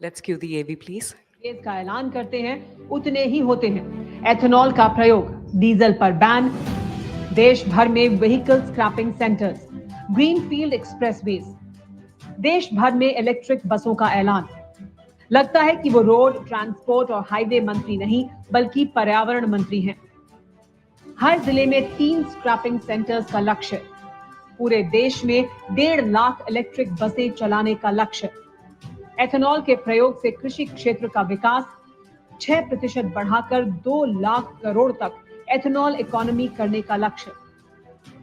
Let's cue the AV, please. का ऐलान करते हैं उतने ही होते हैं। एथेनॉल का प्रयोग, डीजल पर बैन, देश भर में vehicle scrapping centres, greenfield expressways, देश भर में इलेक्ट्रिक बसों का ऐलान। लगता है कि वो रोड ट्रांसपोर्ट और हाईवे मंत्री नहीं बल्कि पर्यावरण मंत्री हैं। हर जिले में 3 स्क्रैपिंग सेंटर्स का लक्ष्य, पूरे देश में 1.5 लाख इलेक्ट्रिक बसें चलाने का लक्ष्य। एथेनॉल के प्रयोग से कृषि क्षेत्र का विकास 6% बढ़ाकर 2 लाख करोड़ तक एथेनॉल इकोनॉमी करने का लक्ष्य।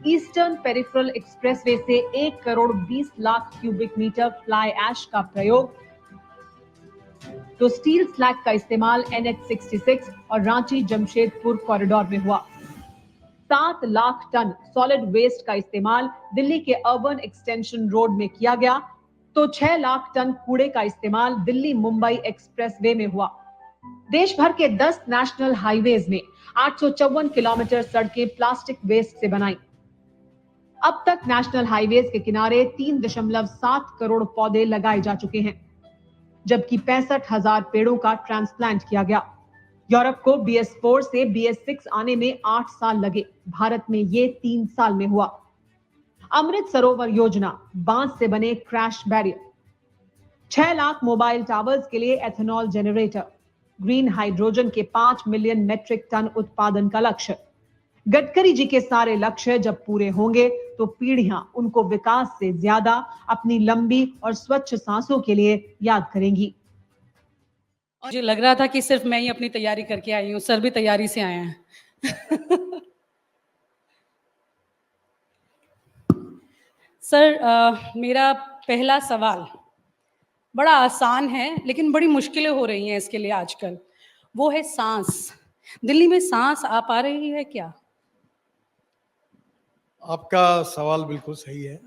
ईस्टर्न पेरिफेरल एक्सप्रेसवे से 1 crore 20 lakh cubic metre fly ash का प्रयोग, तो स्टील स्लैग का इस्तेमाल NH66 और रांची जमशेदपुर कॉरिडोर में हुआ। 7 लाख टन सॉलिड वेस्ट का इस्तेमाल दिल्ली के अर्बन एक्सटेंशन रोड में किया गया, तो 6 लाख टन कूड़े का इस्तेमाल दिल्ली मुंबई एक्सप्रेसवे में हुआ। देश भर के 10 नेशनल हाईवेज में 854 किलोमीटर सड़कें प्लास्टिक वेस्ट से बनाई। अब तक नेशनल हाईवेज के किनारे 3.7 करोड़ पौधे लगाए जा चुके हैं, जबकि 65,000 पेड़ों का ट्रांसप्लांट किया गया। यूरोप को BS4 से BS6 आने में 8 साल लगे, भारत में ये 3 साल में हुआ। अमृत सरोवर योजना, बांस से बने crash barrier, 6 lakh mobile towers के लिए एथेनॉल जनरेटर, ग्रीन हाइड्रोजन के 5 मिलियन मेट्रिक टन उत्पादन का लक्ष्य। गडकरी जी के सारे लक्ष्य जब पूरे होंगे तो पीढ़ियां उनको विकास से ज्यादा अपनी लंबी और स्वच्छ सांसों के लिए याद करेंगी। मुझे लग रहा था कि सिर्फ मैं ही अपनी तैयारी करके आई हूँ, सर भी तैयारी से आए हैं। सर, मेरा पहला सवाल बड़ा आसान है लेकिन बड़ी मुश्किलें हो रही हैं इसके लिए आजकल, वो है सांस। दिल्ली में सांस आ पा रही है क्या? आपका सवाल बिल्कुल सही है।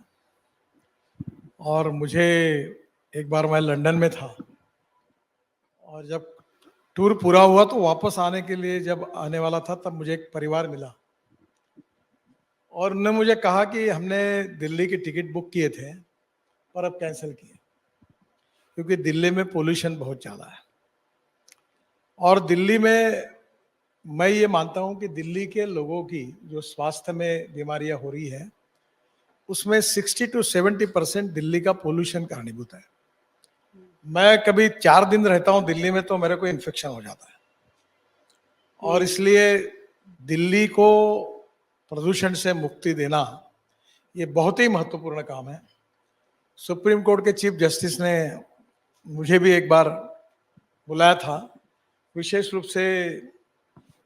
और मुझे एक बार मैं लंदन में था और जब टूर पूरा हुआ तो वापस आने के लिए जब आने वाला था तब मुझे एक परिवार मिला और उन्होंने मुझे कहा कि हमने दिल्ली की टिकट बुक किए थे पर अब कैंसिल किए क्योंकि दिल्ली में पोल्यूशन बहुत ज़्यादा है। और दिल्ली में मैं ये मानता हूँ कि दिल्ली के लोगों की जो स्वास्थ्य में बीमारियां हो रही है उसमें 60 to 70% दिल्ली का पोल्यूशन कारणीभूत है। मैं कभी 4 दिन रहता हूँ दिल्ली में तो मेरे को इन्फेक्शन हो जाता है और इसलिए दिल्ली को प्रदूषण से मुक्ति देना ये बहुत ही महत्वपूर्ण काम है। सुप्रीम कोर्ट के चीफ जस्टिस ने मुझे भी एक बार बुलाया था, विशेष रूप से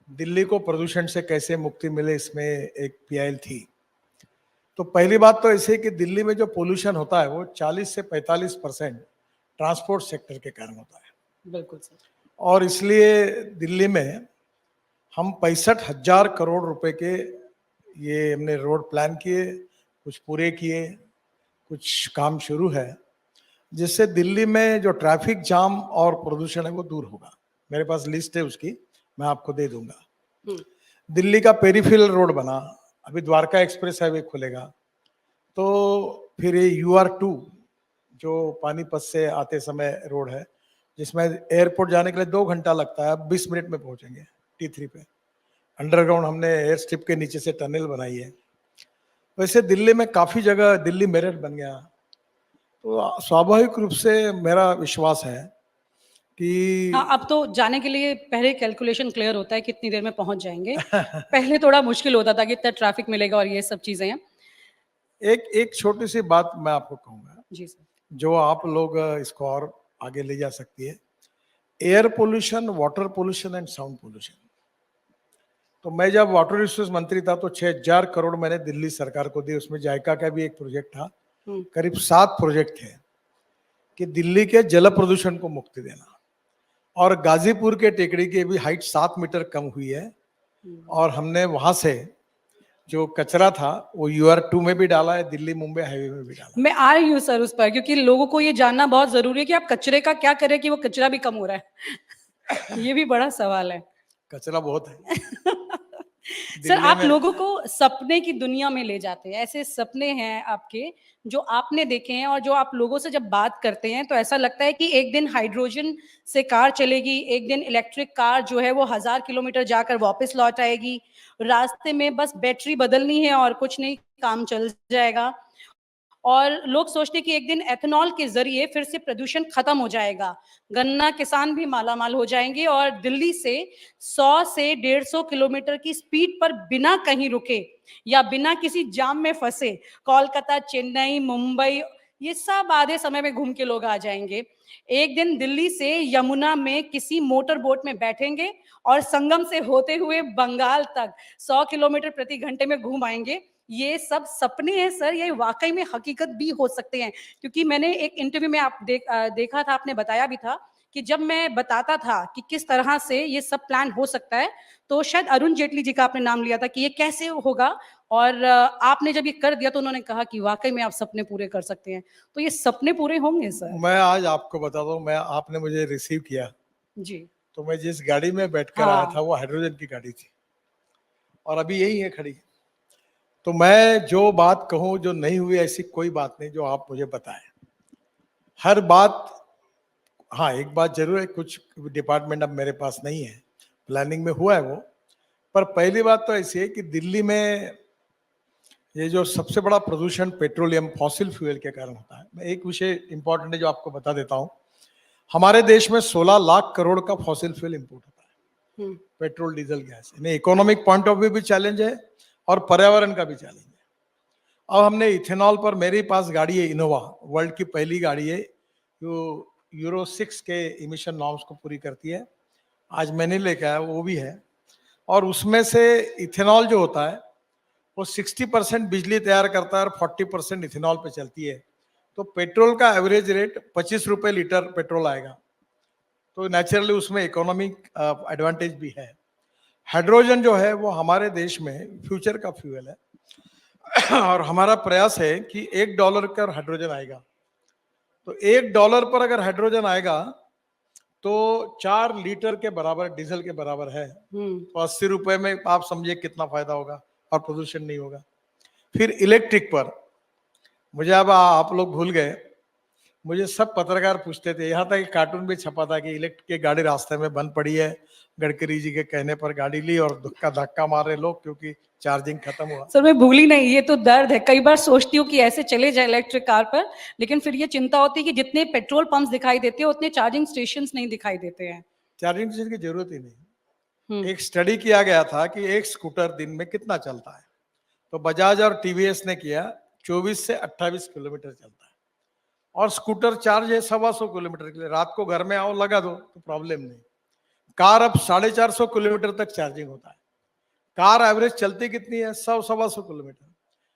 दिल्ली को प्रदूषण से कैसे मुक्ति मिले इसमें एक PIL थी। तो पहली बात तो ऐसे कि दिल्ली में जो पोल्यूशन होता है वो 40 से 45% ट्रांसपोर्ट सेक्टर के कारण होता है। बिल्कुल सर। और इसलिए दिल्ली में हम 65,000 करोड़ रुपए के ये हमने रोड प्लान किए, कुछ पूरे किए, कुछ काम शुरू है, जिससे दिल्ली में जो ट्रैफिक जाम और प्रदूषण है वो दूर होगा। मेरे पास लिस्ट है उसकी, मैं आपको दे दूंगा। दिल्ली का पेरिफेरल रोड बना, अभी द्वारका एक्सप्रेस हाईवे खुलेगा, तो फिर ये UR2 जो पानीपत से आते समय रोड है जिसमें एयरपोर्ट जाने के लिए 2 घंटा लगता है, 20 मिनट में पहुंचेंगे T3 पे। अंडरग्राउंड हमने एयर स्ट्रिप के नीचे से टनल बनाई है। वैसे दिल्ली में काफ़ी जगह दिल्ली मेरठ बन गया, तो स्वाभाविक रूप से मेरा विश्वास है कि हाँ, अब तो जाने के लिए पहले कैलकुलेशन क्लियर होता है कितनी देर में पहुंच जाएंगे। पहले थोड़ा मुश्किल होता था कि इतना ट्रैफिक मिलेगा और ये सब चीजें हैं। एक छोटी सी बात मैं आपको कहूँगा जी सर, जो आप लोग इसको और आगे ले जा सकती है। Air pollution, water pollution and sound pollution. तो मैं जब वाटर रिसोर्स मंत्री था तो 6,000 करोड़ मैंने दिल्ली सरकार को दी, उसमें जायका का भी एक प्रोजेक्ट था, करीब 7 प्रोजेक्ट थे कि दिल्ली के जल प्रदूषण को मुक्ति देना। और गाजीपुर के टेकड़ी की भी हाइट 7 मीटर कम हुई है और हमने वहां से जो कचरा था वो UR2 में भी डाला है, दिल्ली मुंबई हाईवे में भी डाला। मैं आ रही हूँ सर उस पर, क्योंकि लोगों को ये जानना बहुत जरूरी है कि आप कचरे का क्या करें कि वो कचरा भी कम हो रहा है। ये भी बड़ा सवाल है। कचरा बहुत है। सर, आप में लोगों को सपने की दुनिया में ले जाते हैं। ऐसे सपने हैं आपके जो आपने देखे हैं और जो आप लोगों से जब बात करते हैं तो ऐसा लगता है कि एक दिन हाइड्रोजन से कार चलेगी, एक दिन इलेक्ट्रिक कार जो है वो 1000 किलोमीटर जाकर वापस लौट आएगी। रास्ते में बस बैटरी बदलनी है और कुछ नहीं, काम चल जाएगा। और लोग सोचते हैं कि एक दिन एथेनॉल के जरिए फिर से प्रदूषण खत्म हो जाएगा, गन्ना किसान भी मालामाल हो जाएंगे और दिल्ली से 100 से 150 किलोमीटर की स्पीड पर बिना कहीं रुके या बिना किसी जाम में फंसे कोलकाता, चेन्नई, मुंबई, ये सब आधे समय में घूम के लोग आ जाएंगे। एक दिन दिल्ली से यमुना में किसी मोटर बोट में बैठेंगे और संगम से होते हुए बंगाल तक 100 किलोमीटर प्रति घंटे में घूम आएंगे। ये सब सपने हैं सर, ये वाकई में हकीकत भी हो सकते हैं। क्योंकि मैंने एक इंटरव्यू में देखा था, आपने बताया भी था कि जब मैं बताता था कि किस तरह से ये सब प्लान हो सकता है, तो शायद अरुण जेटली जी का आपने नाम लिया था कि ये कैसे होगा, और आपने जब ये कर दिया तो उन्होंने कहा कि वाकई में आप सपने पूरे कर सकते हैं। तो ये सपने पूरे होंगे सर? मैं आज आपको बताता हूँ, मैं आपने मुझे रिसीव किया जी। तो मैं जिस गाड़ी में बैठकर आया हाँ। था वो हाइड्रोजन की गाड़ी थी और अभी यही है खड़ी। तो मैं जो बात कहूँ जो नहीं हुई ऐसी कोई बात नहीं जो आप मुझे बताएं। हर बात, हाँ एक बात जरूर है, कुछ डिपार्टमेंट अब मेरे पास नहीं है, प्लानिंग में हुआ है वो। पर पहली बात तो ऐसी है कि दिल्ली में ये जो सबसे बड़ा प्रदूषण पेट्रोलियम फॉसिल फ्यूल के कारण होता है। मैं एक विषय इंपॉर्टेंट है जो आपको बता देता हूँ। हमारे देश में 16 लाख करोड़ का फॉसिल फ्यूल इंपोर्ट होता है, पेट्रोल, डीजल, गैस। इन्हें इकोनॉमिक पॉइंट ऑफ व्यू भी चैलेंज है और पर्यावरण का भी चैलेंज है। अब हमने इथेनॉल पर, मेरे पास गाड़ी है इनोवा, वर्ल्ड की पहली गाड़ी है जो यूरो 6 के इमिशन नॉर्म्स को पूरी करती है। आज मैंने लेके आया, वो भी है। और उसमें से इथेनॉल जो होता है वो 60% बिजली तैयार करता है और 40% इथेनॉल पे चलती है। तो पेट्रोल का एवरेज रेट 25 रुपए लीटर पेट्रोल आएगा। तो नेचुरली उसमें इकोनॉमिक एडवांटेज भी है। हाइड्रोजन जो है वो हमारे देश में फ्यूचर का फ्यूल है और हमारा प्रयास है कि $1 का हाइड्रोजन आएगा। तो $1 पर अगर हाइड्रोजन आएगा तो 4 लीटर के बराबर डीजल के बराबर है। तो 80 रुपए में आप समझिए कितना फायदा होगा और प्रदूषण नहीं होगा। फिर इलेक्ट्रिक पर मुझे, अब आप लोग भूल गए, मुझे सब पत्रकार पूछते थे, यहाँ तक कार्टून भी छपा था कि इलेक्ट्रिक की गाड़ी रास्ते में बंद पड़ी है, गडकरी जी के कहने पर गाड़ी ली और धक्का मार रहे लोग क्योंकि चार्जिंग खत्म हुआ। सर मैं भूली नहीं, ये तो दर्द है। कई बार सोचती हूँ कि ऐसे चले जाए इलेक्ट्रिक कार पर, लेकिन फिर ये चिंता होती है कि जितने पेट्रोल पंप्स दिखाई देते हैं उतने चार्जिंग स्टेशंस नहीं दिखाई देते हैं। चार्जिंग स्टेशन की जरूरत ही नहीं। एक स्टडी किया गया था कि एक स्कूटर दिन में कितना चलता है, तो बजाज और टीवीएस ने किया 24 से 28 किलोमीटर चलता है और स्कूटर चार्ज है 125 किलोमीटर के लिए। रात को घर में आओ लगा दो तो प्रॉब्लम नहीं। कार अब 450 किलोमीटर तक चार्जिंग होता है। कार एवरेज चलती कितनी है? 100-125 किलोमीटर।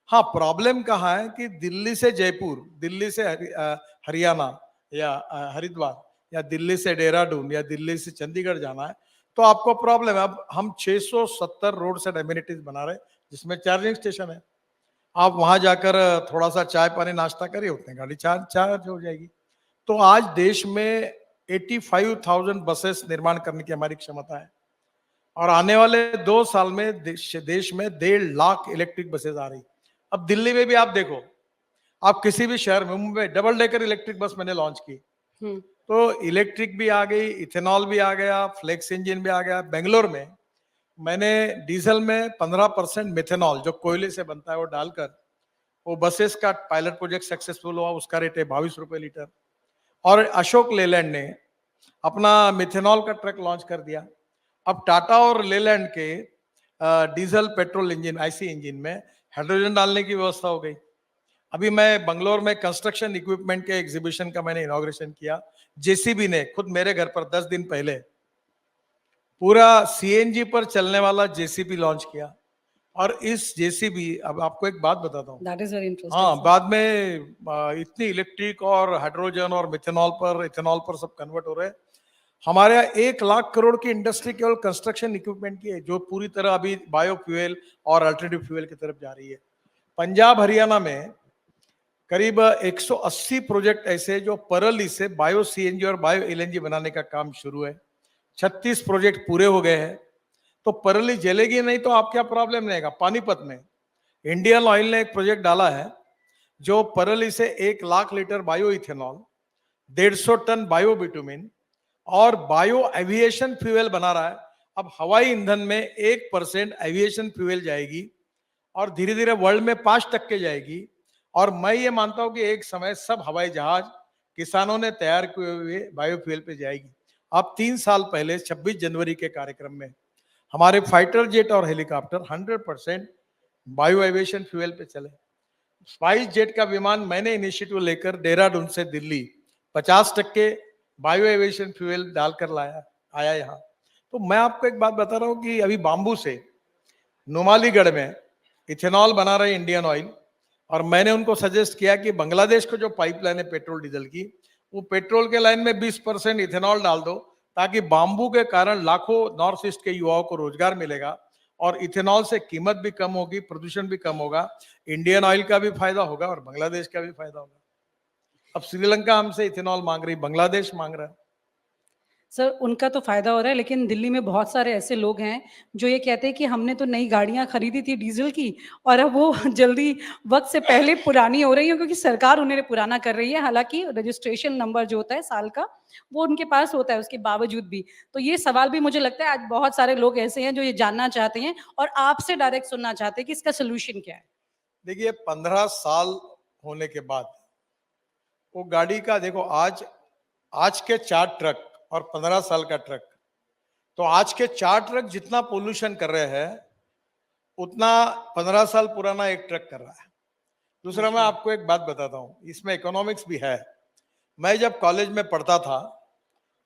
हाँ, प्रॉब्लम कहाँ है कि दिल्ली से जयपुर, दिल्ली से हरियाणा या हरिद्वार, या दिल्ली से देहरादून, या दिल्ली से चंडीगढ़ जाना है तो आपको प्रॉब्लम है। अब हम 670 रोड साइड एमिनिटीज बना रहे जिसमें चार्जिंग स्टेशन है। आप वहां जाकर थोड़ा सा चाय पानी नाश्ता करिए, उतने गाड़ी चार्ज हो जाएगी। तो आज देश में 85,000 बसेस निर्माण करने की हमारी क्षमता है और आने वाले 2 साल में देश में 1.5 लाख इलेक्ट्रिक बसेस आ रही। अब दिल्ली में भी आप देखो, आप किसी भी शहर में, Mumbai double decker electric bus मैंने लॉन्च की, तो इलेक्ट्रिक भी आ गई, इथेनॉल भी आ गया, फ्लेक्स इंजन भी आ गया। बेंगलोर में मैंने डीजल में 15% मिथेनॉल जो कोयले से बनता है वो डालकर वो बसेस का पायलट प्रोजेक्ट सक्सेसफुल हुआ। उसका रेट है 22 रुपए लीटर। और अशोक लेलैंड ने अपना मिथेनॉल का ट्रक लॉन्च कर दिया। अब टाटा और लेलैंड के diesel petrol engine IC engine में हाइड्रोजन डालने की व्यवस्था हो गई। अभी मैं बंगलोर में कंस्ट्रक्शन इक्विपमेंट के एग्जीबिशन का मैंने इनॉग्रेशन किया। जेसीबी ने खुद मेरे घर पर 10 दिन पहले पूरा सीएनजी पर चलने वाला जेसीबी लॉन्च किया। और इस जेसीबी, अब आपको एक बात बताता हूँ, That is very interesting, हाँ, sir. बाद में इतनी इलेक्ट्रिक और हाइड्रोजन और मिथेनॉल पर, इथेनॉल पर सब कन्वर्ट हो रहे हैं। हमारे यहाँ 1 लाख करोड़ की इंडस्ट्री केवल कंस्ट्रक्शन इक्विपमेंट की है जो पूरी तरह अभी बायोफ्यूल और अल्टरनेटिव फ्यूल की तरफ जा रही है। पंजाब हरियाणा में करीब 180 प्रोजेक्ट ऐसे जो परली से बायो सीएनजी और बायो एलएनजी बनाने का काम शुरू है। 36 प्रोजेक्ट पूरे हो गए हैं। तो परली जलेगी नहीं तो आप क्या प्रॉब्लम नहीं आएगा। पानीपत में इंडियन ऑयल ने एक प्रोजेक्ट डाला है जो परली से 1 lakh litre bio ethanol, 150 tonne bio bitumen और बायो एविएशन फ्यूल बना रहा है। अब हवाई ईंधन में 1% एविएशन फ्यूल जाएगी और धीरे धीरे वर्ल्ड में 5% जाएगी। और मैं ये मानता हूं कि एक समय सब हवाई जहाज किसानों ने तैयार किए हुए बायोफ्यूल पे जाएगी। अब 3 साल पहले 26 जनवरी के कार्यक्रम में हमारे फाइटर जेट और हेलीकॉप्टर 100% बायो एविएशन फ्यूल पे चले। स्पाइस जेट का विमान मैंने इनिशिएटिव लेकर देहरादून से दिल्ली 50% बायो एविएशन फ्यूल डालकर आया यहाँ। तो मैं आपको एक बात बता रहा हूँ कि अभी बाम्बू से नुमालीगढ़ में इथेनॉल बना रहे इंडियन ऑयल, और मैंने उनको सजेस्ट किया कि बांग्लादेश को जो पाइपलाइन है पेट्रोल डीजल की, वो पेट्रोल के लाइन में 20% इथेनॉल डाल दो, ताकि बाम्बू के कारण लाखों नॉर्थ ईस्ट के युवाओं को रोजगार मिलेगा और इथेनॉल से कीमत भी कम होगी, प्रदूषण भी कम होगा, इंडियन ऑयल का भी फायदा होगा और बांग्लादेश का भी फायदा होगा। अब श्रीलंका हमसे इथेनॉल मांग रही, बांग्लादेश मांग रहा है। सर उनका तो फायदा हो रहा है, लेकिन दिल्ली में बहुत सारे ऐसे लोग हैं जो ये कहते हैं कि हमने तो नई गाड़ियां खरीदी थी डीजल की और अब वो जल्दी वक्त से पहले पुरानी हो रही है, क्योंकि सरकार उन्हें पुराना कर रही है। हालांकि रजिस्ट्रेशन नंबर जो होता है साल का वो उनके पास होता है, उसके बावजूद भी। तो ये सवाल भी मुझे लगता है आज बहुत सारे लोग ऐसे हैं जो ये जानना चाहते हैं और आपसे डायरेक्ट सुनना चाहते हैं कि इसका सोल्यूशन क्या है। देखिए 15 साल होने के बाद वो गाड़ी का देखो, आज के 4 ट्रक और 15 साल का ट्रक, तो आज के 4 ट्रक जितना पोल्यूशन कर रहे हैं उतना 15 साल पुराना एक ट्रक कर रहा है। दूसरा मैं आपको एक बात बताता हूँ, इसमें इकोनॉमिक्स भी है। मैं जब कॉलेज में पढ़ता था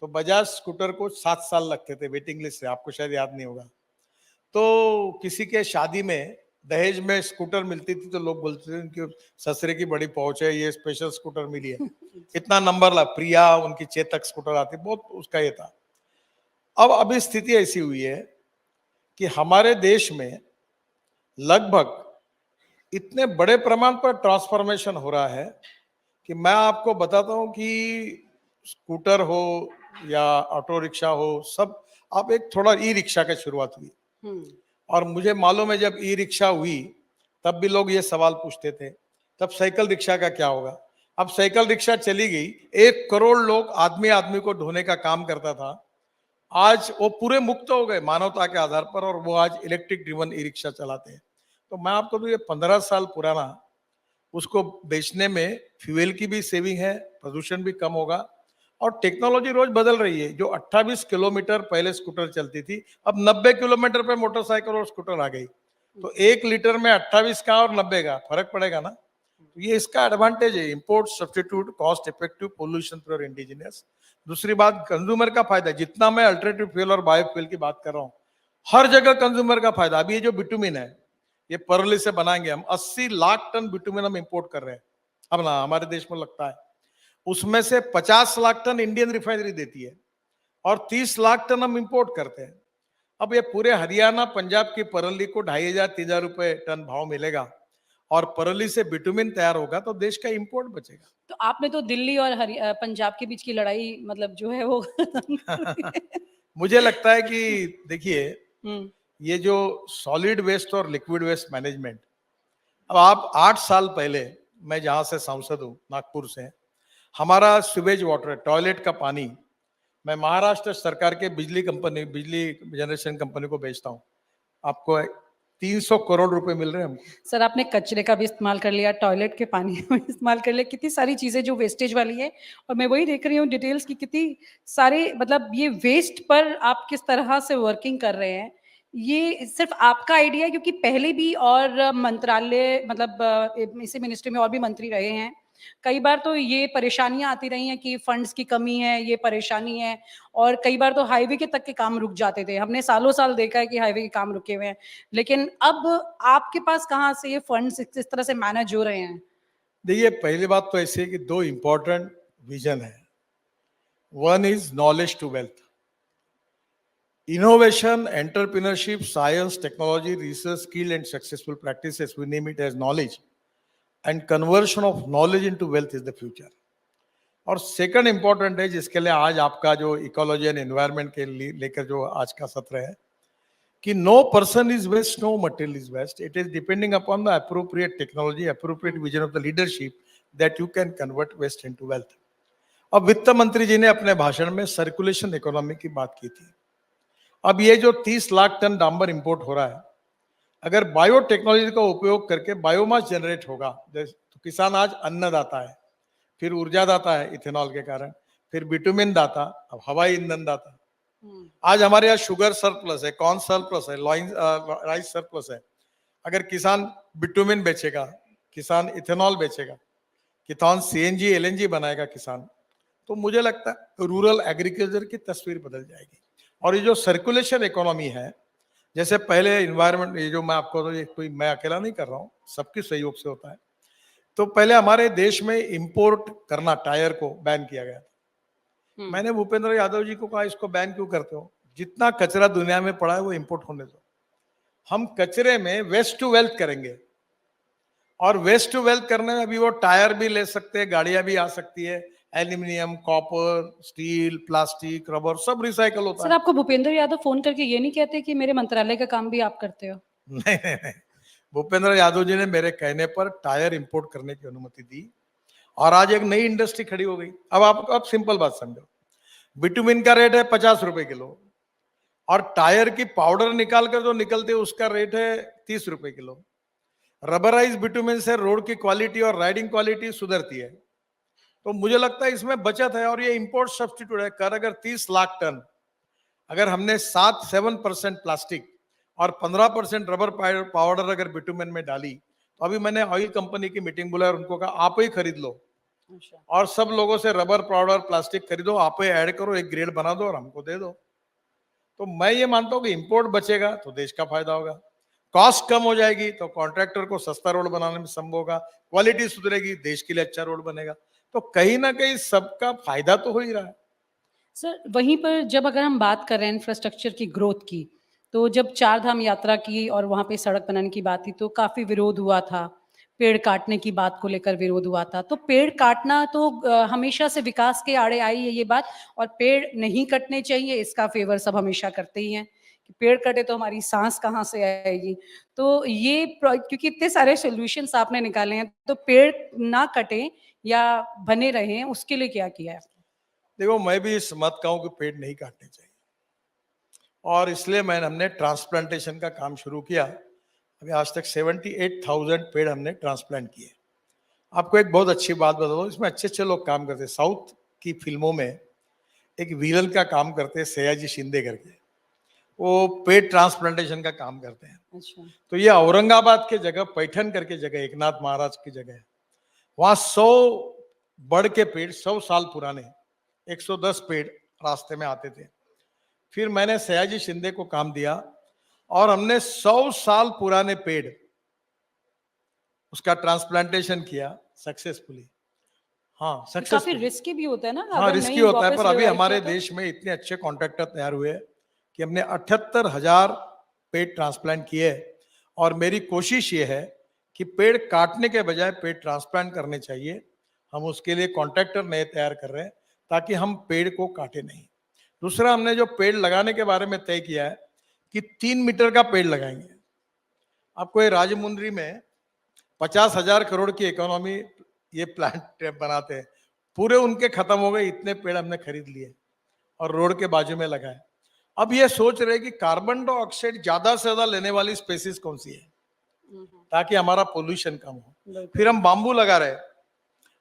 तो बजाज स्कूटर को 7 साल लगते थे वेटिंग लिस्ट से, आपको शायद याद नहीं होगा। तो किसी के शादी में दहेज में स्कूटर मिलती थी तो लोग बोलते थे उनकी ससुरे की बड़ी पहुंच है, ये स्पेशल स्कूटर मिली है। इतना नंबर ला, प्रिया उनकी चेतक स्कूटर आती, बहुत उसका ये था। अब अभी स्थिति ऐसी हुई है कि हमारे देश में लगभग इतने बड़े प्रमाण पर ट्रांसफॉर्मेशन हो रहा है कि मैं आपको बताता हूं कि स्कूटर हो या ऑटो रिक्शा हो, सब अब एक थोड़ा ई रिक्शा की शुरुआत हुई। और मुझे मालूम है जब ई रिक्शा हुई तब भी लोग ये सवाल पूछते थे, तब साइकिल रिक्शा का क्या होगा। अब साइकिल रिक्शा चली गई, 1 करोड़ लोग आदमी आदमी को ढोने का काम करता था, आज वो पूरे मुक्त हो गए मानवता के आधार पर, और वो आज इलेक्ट्रिक ड्रिवन ई रिक्शा चलाते हैं। तो मैं आपको तो ये 15 साल पुराना, उसको बेचने में फ्यूल की भी सेविंग है, प्रदूषण भी कम होगा, और टेक्नोलॉजी रोज बदल रही है। जो 28 किलोमीटर पहले स्कूटर चलती थी, अब 90 किलोमीटर पे मोटरसाइकिल और स्कूटर आ गई। तो 1 लीटर में 28 का और 90 का फर्क पड़ेगा ना। तो ये इसका एडवांटेज है, import substitute, cost effective, pollution pure indigenous. दूसरी बात कंज्यूमर का फायदा, जितना मैं अल्टरनेटिव फ्यूल और बायोफ्यूल की बात कर रहा हूँ, हर जगह कंज्यूमर का फायदा। अभी ये जो बिटुमिन है ये परली से बनाएंगे हम, 80 लाख टन बिटुमिन हम इंपोर्ट कर रहे हैं अब ना, हमारे देश में लगता है। उसमें से 50 लाख टन इंडियन रिफाइनरी देती है और 30 लाख टन हम इंपोर्ट करते हैं। अब ये पूरे हरियाणा पंजाब की परली को 2500-3000 रुपए टन भाव मिलेगा और परली से बिटुमिन तैयार होगा तो देश का इंपोर्ट बचेगा। तो आपने तो दिल्ली और पंजाब के बीच की लड़ाई मतलब जो है वो मुझे लगता है कि देखिए ये जो सॉलिड वेस्ट और लिक्विड वेस्ट मैनेजमेंट, अब आप 8 साल पहले, मैं जहां से सांसद हूं नागपुर से, हमारा सीवेज वाटर, टॉयलेट का पानी मैं महाराष्ट्र सरकार के बिजली जनरेशन कंपनी को बेचता हूं। आपको 300 करोड़ रुपए मिल रहे हैं हमको। सर आपने कचरे का भी इस्तेमाल कर लिया, टॉयलेट के पानी का भी इस्तेमाल कर लिया, कितनी सारी चीजें जो वेस्टेज वाली है। और मैं वही देख रही हूँ डिटेल्स की, कितनी सारे मतलब ये वेस्ट पर आप किस तरह से वर्किंग कर रहे हैं। ये सिर्फ आपका आइडिया है, क्योंकि पहले भी और मंत्रालय मतलब इसी मिनिस्ट्री में और भी मंत्री रहे हैं, कई बार तो ये परेशानियां आती रही हैं कि फंड्स की कमी है, ये परेशानी है, और कई बार तो हाईवे के तक के काम रुक जाते थे। हमने सालों साल देखा है कि हाईवे के काम रुके हुए हैं, लेकिन अब आपके पास कहाँ से ये फंड्स इस तरह से मैनेज हो रहे हैं। देखिए पहली बात तो ऐसी है कि 2 इंपॉर्टेंट विजन है। One is knowledge to wealth, innovation, entrepreneurship, science, technology, research, skill and successful practices, we name it as knowledge, and conversion of knowledge into wealth is the future. और सेकंड इंपॉर्टेंट है जिसके लिए आज आपका जो ecology and environment के लेकर जो आज का सत्र है, कि no person is waste, no material is waste. It is depending upon the appropriate technology, appropriate vision of the leadership that you can convert waste into wealth. अब वित्त मंत्री जी ने अपने भाषण में सर्कुलेशन इकोनॉमी की बात की थी. अब ये जो 30 लाख टन डांबर इंपोर्ट हो रहा है, अगर बायोटेक्नोलॉजी का उपयोग करके बायोमास जनरेट होगा, तो किसान आज अन्नदाता है, फिर ऊर्जा दाता है इथेनॉल के कारण, फिर बिटुमिन दाता, अब हवाई ईंधन दाता. आज हमारे यहाँ शुगर सरप्लस है, कॉर्न सरप्लस है, राइस सरप्लस है. अगर किसान बिटुमिन बेचेगा, किसान इथेनॉल बेचेगा, किसान सीएनजी एलएनजी बनाएगा किसान, तो मुझे लगता है रूरल एग्रीकल्चर की तस्वीर बदल जाएगी. और ये जो सर्कुलेशन इकोनॉमी है, जैसे पहले इन्वायरमेंट, ये जो मैं आपको, तो ये कोई मैं अकेला नहीं कर रहा हूँ, सबके सहयोग से होता है. तो पहले हमारे देश में इंपोर्ट करना टायर को बैन किया गया था. मैंने भूपेंद्र यादव जी को कहा, इसको बैन क्यों करते हो? जितना कचरा दुनिया में पड़ा है वो इंपोर्ट होने दो. हम कचरे में वेस्ट टू वेल्थ करेंगे, और वेस्ट टू वेल्थ करने में अभी वो टायर भी ले सकते हैं, गाड़ियां भी आ सकती है, aluminium, copper, steel, plastic, rubber सब रिसाइकल होता सर, है. आपको भूपेंद्र यादव फोन करके ये नहीं कहते कि मेरे मंत्रालय का काम भी आप करते हो? नहीं. भूपेंद्र यादव जी ने मेरे कहने पर टायर इंपोर्ट करने की अनुमति दी, और आज एक नई इंडस्ट्री खड़ी हो गई. अब सिंपल बात समझो, बिटुमिन का रेट है 50 रुपए किलो, और टायर की पाउडर निकाल कर जो निकलते है उसका रेट है 30 रुपए किलो. रबराइज बिटुमिन से रोड की क्वालिटी और राइडिंग क्वालिटी सुधरती है. तो मुझे लगता है इसमें बचत है, और ये इंपोर्ट सब्स्टिट्यूट है. कर अगर 30 लाख टन, अगर हमने 7% प्लास्टिक और 15% रबर पाउडर अगर बिटुमिन में डाली, तो अभी मैंने ऑयल कंपनी की मीटिंग बुलाई और उनको कहा आप ही खरीद लो, और सब लोगों से रबर पाउडर प्लास्टिक खरीदो, आप ही ऐड करो, एक ग्रेड बना दो और हमको दे दो. तो मैं ये मानता हूँ कि इंपोर्ट बचेगा तो देश का फायदा होगा, कॉस्ट कम हो जाएगी तो कॉन्ट्रैक्टर को सस्ता रोड बनाने में संभव होगा, क्वालिटी सुधरेगी, देश के लिए अच्छा रोड बनेगा. तो कहीं ना कहीं सबका फायदा तो हो ही रहा है. सर, वहीं पर जब अगर हम बात कर रहे हैं इंफ्रास्ट्रक्चर की ग्रोथ की, तो जब चार धाम यात्रा की और वहाँ पे सड़क बनाने की बात थी तो काफ़ी विरोध हुआ था, पेड़ काटने की बात को लेकर विरोध हुआ था. तो पेड़ काटना तो हमेशा से विकास के आड़े आई है ये बात, और पेड़ नहीं कटने चाहिए इसका फेवर सब हमेशा करते ही हैं कि पेड़ कटे तो हमारी सांस कहाँ से आएगी. तो ये क्योंकि इतने सारे सॉल्यूशंस आपने निकाले हैं, तो पेड़ ना कटें या बने रहें उसके लिए क्या किया है? देखो, मैं भी इस मत का हूं कि पेड़ नहीं काटने चाहिए, और इसलिए हमने ट्रांसप्लांटेशन का काम शुरू किया. अभी आज तक 78,000 पेड़ हमने ट्रांसप्लांट किए. आपको एक बहुत अच्छी बात बता दूं, इसमें अच्छे अच्छे लोग काम करते हैं. साउथ की फिल्मों में एक विलन का काम करते हैं, सयाजी शिंदे करके, वो पेड़ ट्रांसप्लांटेशन का काम करते हैं. अच्छा. तो ये औरंगाबाद के जगह पैठन करके जगह, एकनाथ महाराज की जगह है, वहां 100 बड़ के पेड़ 100 साल पुराने, 110 पेड़ रास्ते में आते थे. फिर मैंने सयाजी शिंदे को काम दिया और हमने 100 साल पुराने पेड़ उसका ट्रांसप्लांटेशन किया सक्सेसफुली. हाँ, काफी सक्सेसफुल. रिस्की भी होता है ना. हाँ, अगर रिस्की नहीं होता है, वापस पर अभी revive हमारे किया तो? देश में इतने अच्छे कॉन्ट्रैक्टर तैयार हुए कि हमने 78,000 पेड़ ट्रांसप्लांट किए. और मेरी कोशिश ये है कि पेड़ काटने के बजाय पेड़ ट्रांसप्लांट करने चाहिए. हम उसके लिए कॉन्ट्रैक्टर नए तैयार कर रहे हैं ताकि हम पेड़ को काटे नहीं. दूसरा, हमने जो पेड़ लगाने के बारे में तय किया है कि 3 मीटर का पेड़ लगाएंगे. आपको ये राजमुंद्री में 50,000 करोड़ की इकोनॉमी ये प्लांट बनाते हैं, पूरे उनके खत्म हो गए. इतने पेड़ हमने खरीद लिए और रोड के बाजू में लगाए. अब ये सोच रहे कि कार्बन डाइऑक्साइड ज्यादा से ज्यादा लेने वाली स्पेसीज कौन सी है ताकि हमारा पोल्यूशन कम हो. फिर हम बांबू लगा रहे,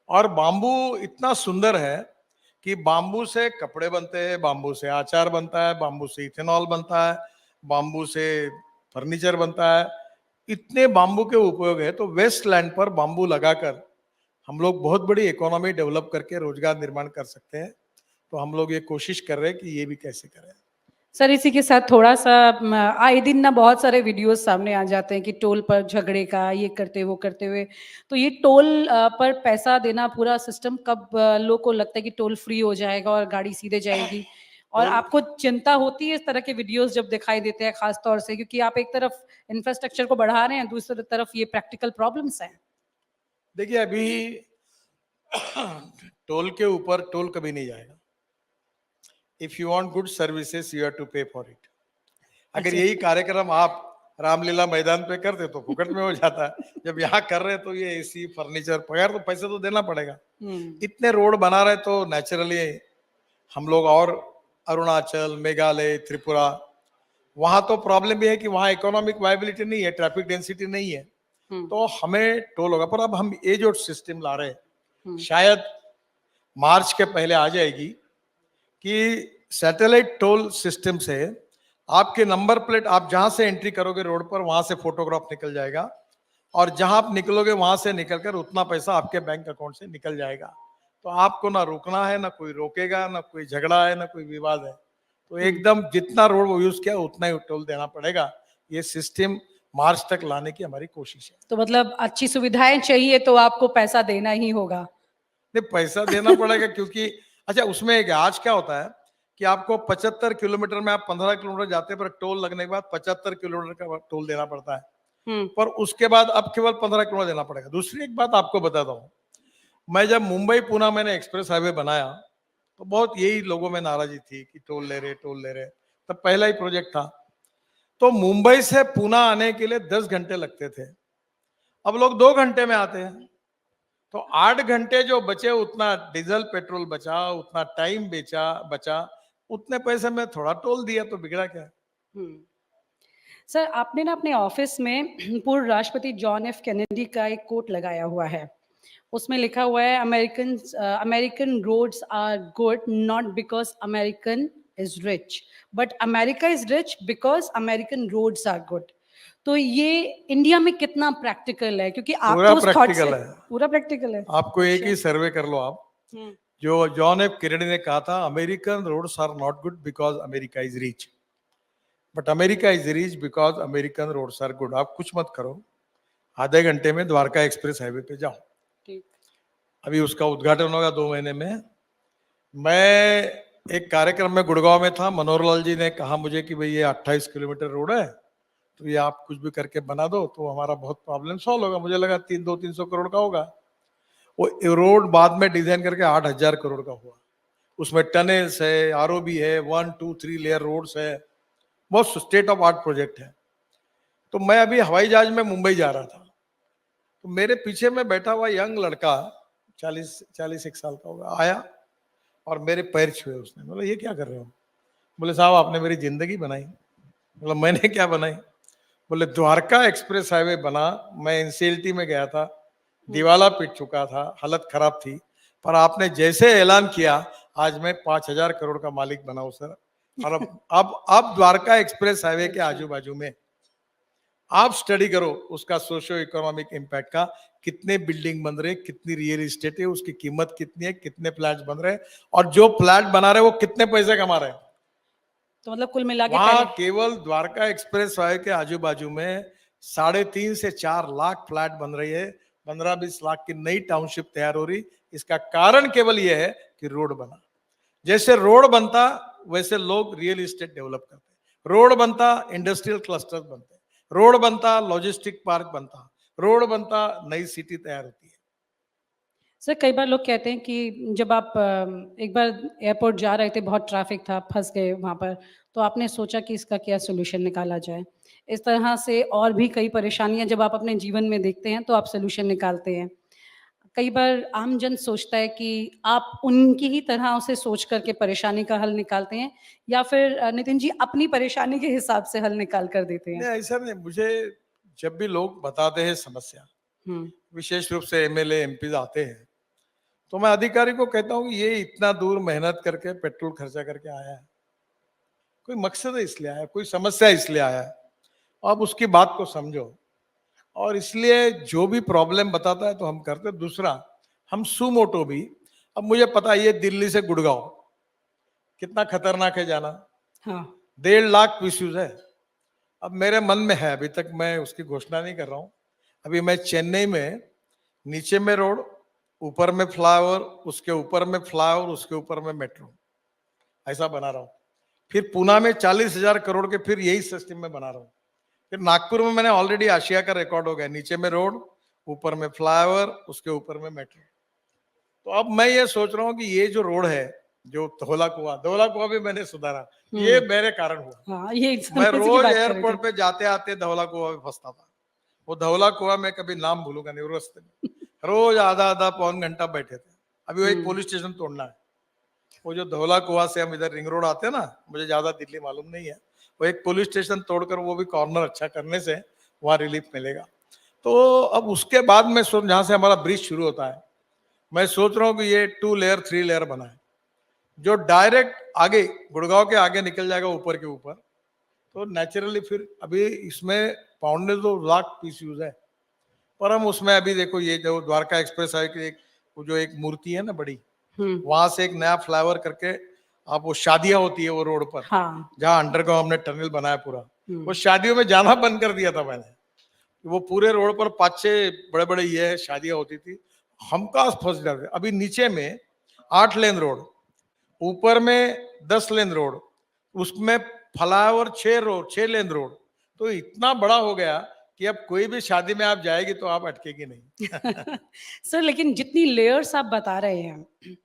और बांबू इतना सुंदर है कि बांबू से कपड़े बनते हैं, बांबू से अचार बनता है, बांबू से इथेनॉल बनता है, बांबू से फर्नीचर बनता है. इतने बांबू के उपयोग है. तो वेस्ट लैंड पर बांबू लगाकर हम लोग बहुत बड़ी इकोनॉमी डेवलप करके रोजगार निर्माण कर सकते हैं. तो हम लोग ये कोशिश कर रहे हैं कि ये भी कैसे करें. सर, इसी के साथ थोड़ा सा आए दिन ना बहुत सारे वीडियोस सामने आ जाते हैं कि टोल पर झगड़े का, ये करते वो करते हुए. तो ये टोल पर पैसा देना पूरा सिस्टम कब लोगों को लगता है कि टोल फ्री हो जाएगा और गाड़ी सीधे जाएगी? और आपको चिंता होती है इस तरह के वीडियोस जब दिखाई देते हैं, खास तौर से क्योंकि आप एक तरफ इंफ्रास्ट्रक्चर को बढ़ा रहे हैं, दूसरी तरफ ये प्रैक्टिकल प्रॉब्लम्स हैं? देखिए, अभी टोल के ऊपर टोल कभी नहीं जाएगा. If you want good services you have to pay for it. अगर अच्छा। यही कार्यक्रम आप रामलीला मैदान पे करते तो फुकट में हो जाता है। जब यहाँ कर रहे तो ये एसी फर्नीचर पगार तो पैसे तो देना पड़ेगा। इतने रोड बना रहे तो नेचुरली हम लोग और अरुणाचल, मेघालय, त्रिपुरा, वहां तो प्रॉब्लम ये है कि वहां इकोनॉमिक वायबिलिटी नहीं है, ट्रैफिक डेंसिटी नहीं है, तो हमें टोल होगा। पर अब हम ये जो सिस्टम ला रहे हैं शायद मार्च के पहले आ जाएगी कि सैटेलाइट टोल सिस्टम से आपके नंबर प्लेट, आप जहां से एंट्री करोगे रोड पर वहां से फोटोग्राफ निकल जाएगा और जहां आप निकलोगे वहां से निकलकर उतना पैसा आपके बैंक अकाउंट से निकल जाएगा। तो आपको ना रुकना है, ना कोई रोकेगा, ना कोई झगड़ा है, ना कोई विवाद है। तो एकदम जितना रोड वो यूज किया उतना ही टोल देना पड़ेगा। ये सिस्टम मार्च तक लाने की हमारी कोशिश है। तो मतलब अच्छी सुविधाएं चाहिए तो आपको पैसा देना ही होगा। नहीं, पैसा देना पड़ेगा क्योंकि अच्छा उसमें एक आज क्या होता है कि आपको 75 किलोमीटर में आप 15 किलोमीटर जाते हैं पर टोल लगने के बाद 75 किलोमीटर का टोल देना पड़ता है, पर उसके बाद अब केवल 15 किलोमीटर देना पड़ेगा। दूसरी एक बात आपको बताता हूँ, मैं जब मुंबई पुणे मैंने एक्सप्रेस हाईवे बनाया तो बहुत यही लोगों में नाराजगी थी कि टोल ले रहे। तब पहला ही प्रोजेक्ट था, तो मुंबई से पुणे आने के लिए 10 घंटे लगते थे, अब लोग 2 घंटे में आते हैं। तो 8 घंटे जो बचे उतना डीजल पेट्रोल बचा, उतना टाइम बचा, उतने पैसे में थोड़ा टोल दिया तो बिगड़ा क्या। सर, आपने ना अपने ऑफिस में पूर्व राष्ट्रपति जॉन एफ कैनेडी का एक कोट लगाया हुआ है। उसमें लिखा हुआ है, American roads are good not because American is rich, but America is rich because American roads are good. तो ये इंडिया में कितना प्रैक्टिकल है? क्योंकि आप पूरा तो उस thought प्रैक्टिकल से है। पूरा प्रैक्टिकल है। आपको एक ही सर्वे कर लो आप, जो जॉन एफ कैनेडी ने कहा था, American roads are not good because America is rich, but America is rich because American roads are good. आप कुछ मत करो, आधे घंटे में द्वारका एक्सप्रेस हाईवे पे जाओ। ठीक। अभी उसका उद्घाटन होगा 2 महीने में। मैं एक कार्यक्रम में गुड़गांव में था, मनोहर लाल जी ने कहा मुझे कि भाई ये 28 किलोमीटर रोड है, तो ये आप कुछ भी करके बना दो तो हमारा बहुत प्रॉब्लम सॉल्व होगा। मुझे लगा 300 करोड़ का होगा। वो रोड बाद में डिजाइन करके 8,000 करोड़ का हुआ। उसमें टनल्स है, आरओबी है, 1, 2, 3 लेयर रोड्स है, बहुत स्टेट ऑफ आर्ट प्रोजेक्ट है। तो मैं अभी हवाई जहाज में मुंबई जा रहा था, तो मेरे पीछे में बैठा हुआ यंग लड़का 40 साल का होगा, आया और मेरे पैर छुए उसने। बोला ये क्या कर रहे हो? बोले साहब आपने मेरी जिंदगी बनाई। बोला मैंने क्या बनाई? बोले द्वारका एक्सप्रेस हाईवे बना, मैं एनसीएलटी में गया था, दीवाला पिट चुका था, हालत खराब थी, पर आपने जैसे ऐलान किया आज मैं 5,000 करोड़ का मालिक बना हूं सर। और अब द्वारका एक्सप्रेस हाईवे के आजू बाजू में आप स्टडी करो उसका सोशियो इकोनॉमिक इम्पैक्ट का, कितने बिल्डिंग बन रहे, कितनी रियल एस्टेट है, उसकी कीमत कितनी है, कितने फ्लैट बन रहे, और जो फ्लैट बना रहे वो कितने पैसे कमा रहे हैं। तो मतलब कुल मिला के वहां केवल द्वारका एक्सप्रेस हाईवे के आजू बाजू में 3.5 से 4 लाख फ्लैट बन रही है, 15-20 लाख की नई टाउनशिप तैयार हो रही। इसका कारण केवल यह है कि रोड बना। जैसे रोड बनता वैसे लोग रियल एस्टेट डेवलप करते, रोड बनता इंडस्ट्रियल क्लस्टर बनते, रोड बनता लॉजिस्टिक पार्क बनता, रोड बनता नई सिटी तैयार होती है। सर, कई बार लोग कहते हैं कि जब आप एक बार एयरपोर्ट जा रहे थे, बहुत ट्रैफिक था, फंस गए वहाँ पर, तो आपने सोचा कि इसका क्या सोल्यूशन निकाला जाए। इस तरह से और भी कई परेशानियां जब आप अपने जीवन में देखते हैं तो आप सोल्यूशन निकालते हैं। कई बार आम जन सोचता है कि आप उनकी ही तरह उसे सोच करके परेशानी का हल निकालते हैं, या फिर नितिन जी अपनी परेशानी के हिसाब से हल निकाल कर देते हैं? नहीं ऐसा नहीं, मुझे जब भी लोग बताते हैं समस्या, विशेष रूप से एमएलए एमपी आते हैं, तो मैं अधिकारी को कहता हूँ कि ये इतना दूर मेहनत करके पेट्रोल खर्चा करके आया है, कोई मकसद है इसलिए आया, कोई समस्या इसलिए आया है, अब उसकी बात को समझो। और इसलिए जो भी प्रॉब्लम बताता है तो हम करते। दूसरा, हम सुमोटो भी, अब मुझे पता है ये दिल्ली से गुड़गांव कितना खतरनाक है जाना, हाँ। 1.5 लाख पीसीज है। अब मेरे मन में है, अभी तक मैं उसकी घोषणा नहीं कर रहा हूं, अभी मैं चेन्नई में नीचे में रोड, ऊपर में फ्लाईओवर, उसके ऊपर में फ्लाईओवर, उसके ऊपर में मेट्रो, ऐसा बना रहा हूं। फिर पुणे में 40,000 करोड़ के फिर यही सिस्टम में बना रहा हूं। फिर नागपुर में मैंने ऑलरेडी आशिया का रिकॉर्ड हो गया, नीचे में रोड, ऊपर में फ्लाईओवर, उसके ऊपर में मेट्रो। तो अब मैं ये सोच रहा हूं कि ये जो रोड है जो धौला कुआं भी मैंने सुधारा, ये मेरे कारण हुआ। हाँ, ये मैं समझ की रोज बात कर रहे एयरपोर्ट थे। पे जाते आते धौला कुआं में फंसता था। वो धौला कुआं मैं कभी नाम भूलूंगा नहीं, वो रास्ते में रोज आधा आधा पौन घंटा बैठे थे। अभी वो एक पुलिस स्टेशन तोड़ना है, वो जो धौला कुआं से हम इधर रिंग रोड आते हैं ना, मुझे ज्यादा दिल्ली मालूम नहीं है, वो एक पुलिस स्टेशन तोड़कर वो भी कॉर्नर अच्छा करने से वहां रिलीफ मिलेगा। तो अब उसके बाद में जहां से हमारा ब्रिज शुरू होता है, मैं सोच रहा हूँ कि ये 2 लेयर 3 लेयर बना है, जो डायरेक्ट आगे गुड़गांव के आगे निकल जाएगा ऊपर के ऊपर। तो नेचुरली फिर अभी इसमें पौने 2 लाख पीस यूज है, पर हम उसमें अभी देखो ये जो द्वारका एक्सप्रेस है कि वो जो एक मूर्ति है ना बड़ी, वहां से एक नया फ्लाईओवर करके आप वो शादियां होती है वो रोड पर, हाँ। जहाँ अंडरग्राउंड हमने टनल बनाया पूरा, वो शादियों में जाना बंद कर दिया था मैंने। वो पूरे रोड पर 5-6 बड़े बड़े ये शादियां होती थी, हम कहाँ फंस जाते। अभी नीचे में 8 लेन रोड, ऊपर में 10 लेन रोड, उसमें फ्लाईओवर 6 लेन रोड, तो इतना बड़ा हो गया कि अब कोई भी शादी में आप जाएगी तो आप अटकेगी नहीं। सर, लेकिन जितनी लेयर्स आप बता रहे हैं,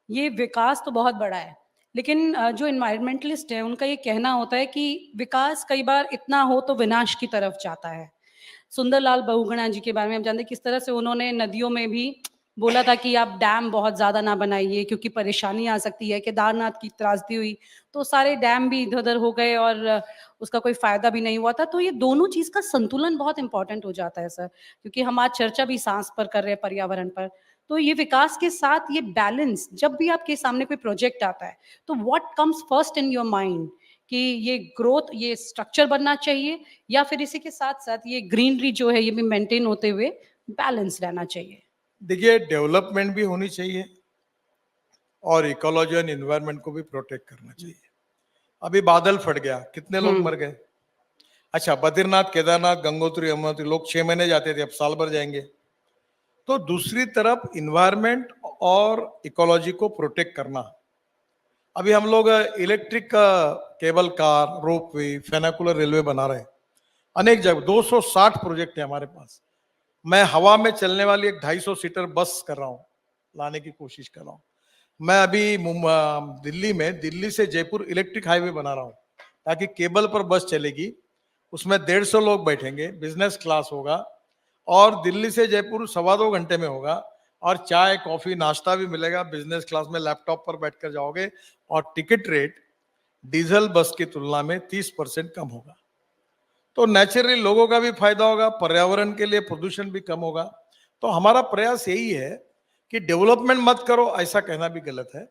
ये विकास तो बहुत बड़ा है, लेकिन जो एनवायरमेंटलिस्ट है उनका ये कहना होता है कि विकास कई बार इतना हो तो विनाश की तरफ जाता है। सुंदरलाल बहुगुणा जी के बारे में हम जानते हैं किस तरह से उन्होंने नदियों में भी बोला था कि आप डैम बहुत ज्यादा ना बनाइए क्योंकि परेशानी आ सकती है। केदारनाथ की त्रासदी हुई तो सारे डैम भी इधर उधर हो गए और उसका कोई फायदा भी नहीं हुआ था। तो ये दोनों चीज का संतुलन बहुत इंपॉर्टेंट हो जाता है सर, क्योंकि हम आज चर्चा भी सांस पर कर रहे हैं, पर्यावरण पर। तो ये विकास के साथ ये बैलेंस, जब भी आपके सामने कोई प्रोजेक्ट आता है तो what comes first in your mind, कि ये ग्रोथ, ये स्ट्रक्चर बनना चाहिए या फिर इसी के साथ साथ ये ग्रीनरी जो है ये भी मेंटेन होते हुए बैलेंस रहना चाहिए? देखिए, डेवलपमेंट भी होनी चाहिए और इकोलॉजी एंड एनवायरनमेंट को भी प्रोटेक्ट करना चाहिए। अभी बादल फट गया, कितने लोग मर गए। अच्छा, बद्रीनाथ, केदारनाथ, गंगोत्री, यमुनोत्री लोग 6 महीने जाते थे, अब साल भर जाएंगे। तो दूसरी तरफ इन्वायरमेंट और इकोलॉजी को प्रोटेक्ट करना, अभी हम लोग electric cable car, ropeway, funicular railway बना रहे हैं अनेक जगह। 260 प्रोजेक्ट है हमारे पास। मैं हवा में चलने वाली एक 250 सीटर बस कर रहा हूँ, लाने की कोशिश कर रहा हूँ। मैं अभी दिल्ली में, दिल्ली से जयपुर इलेक्ट्रिक हाईवे बना रहा हूँ, ताकि केबल पर बस चलेगी, उसमें 150 लोग बैठेंगे, बिजनेस क्लास होगा और दिल्ली से जयपुर 2.25 घंटे में होगा और चाय कॉफी नाश्ता भी मिलेगा। बिजनेस क्लास में लैपटॉप पर बैठकर जाओगे और टिकट रेट डीजल बस की तुलना में 30% कम होगा। तो नेचुरली लोगों का भी फायदा होगा, पर्यावरण के लिए प्रदूषण भी कम होगा। तो हमारा प्रयास यही है कि डेवलपमेंट मत करो, ऐसा कहना भी गलत है।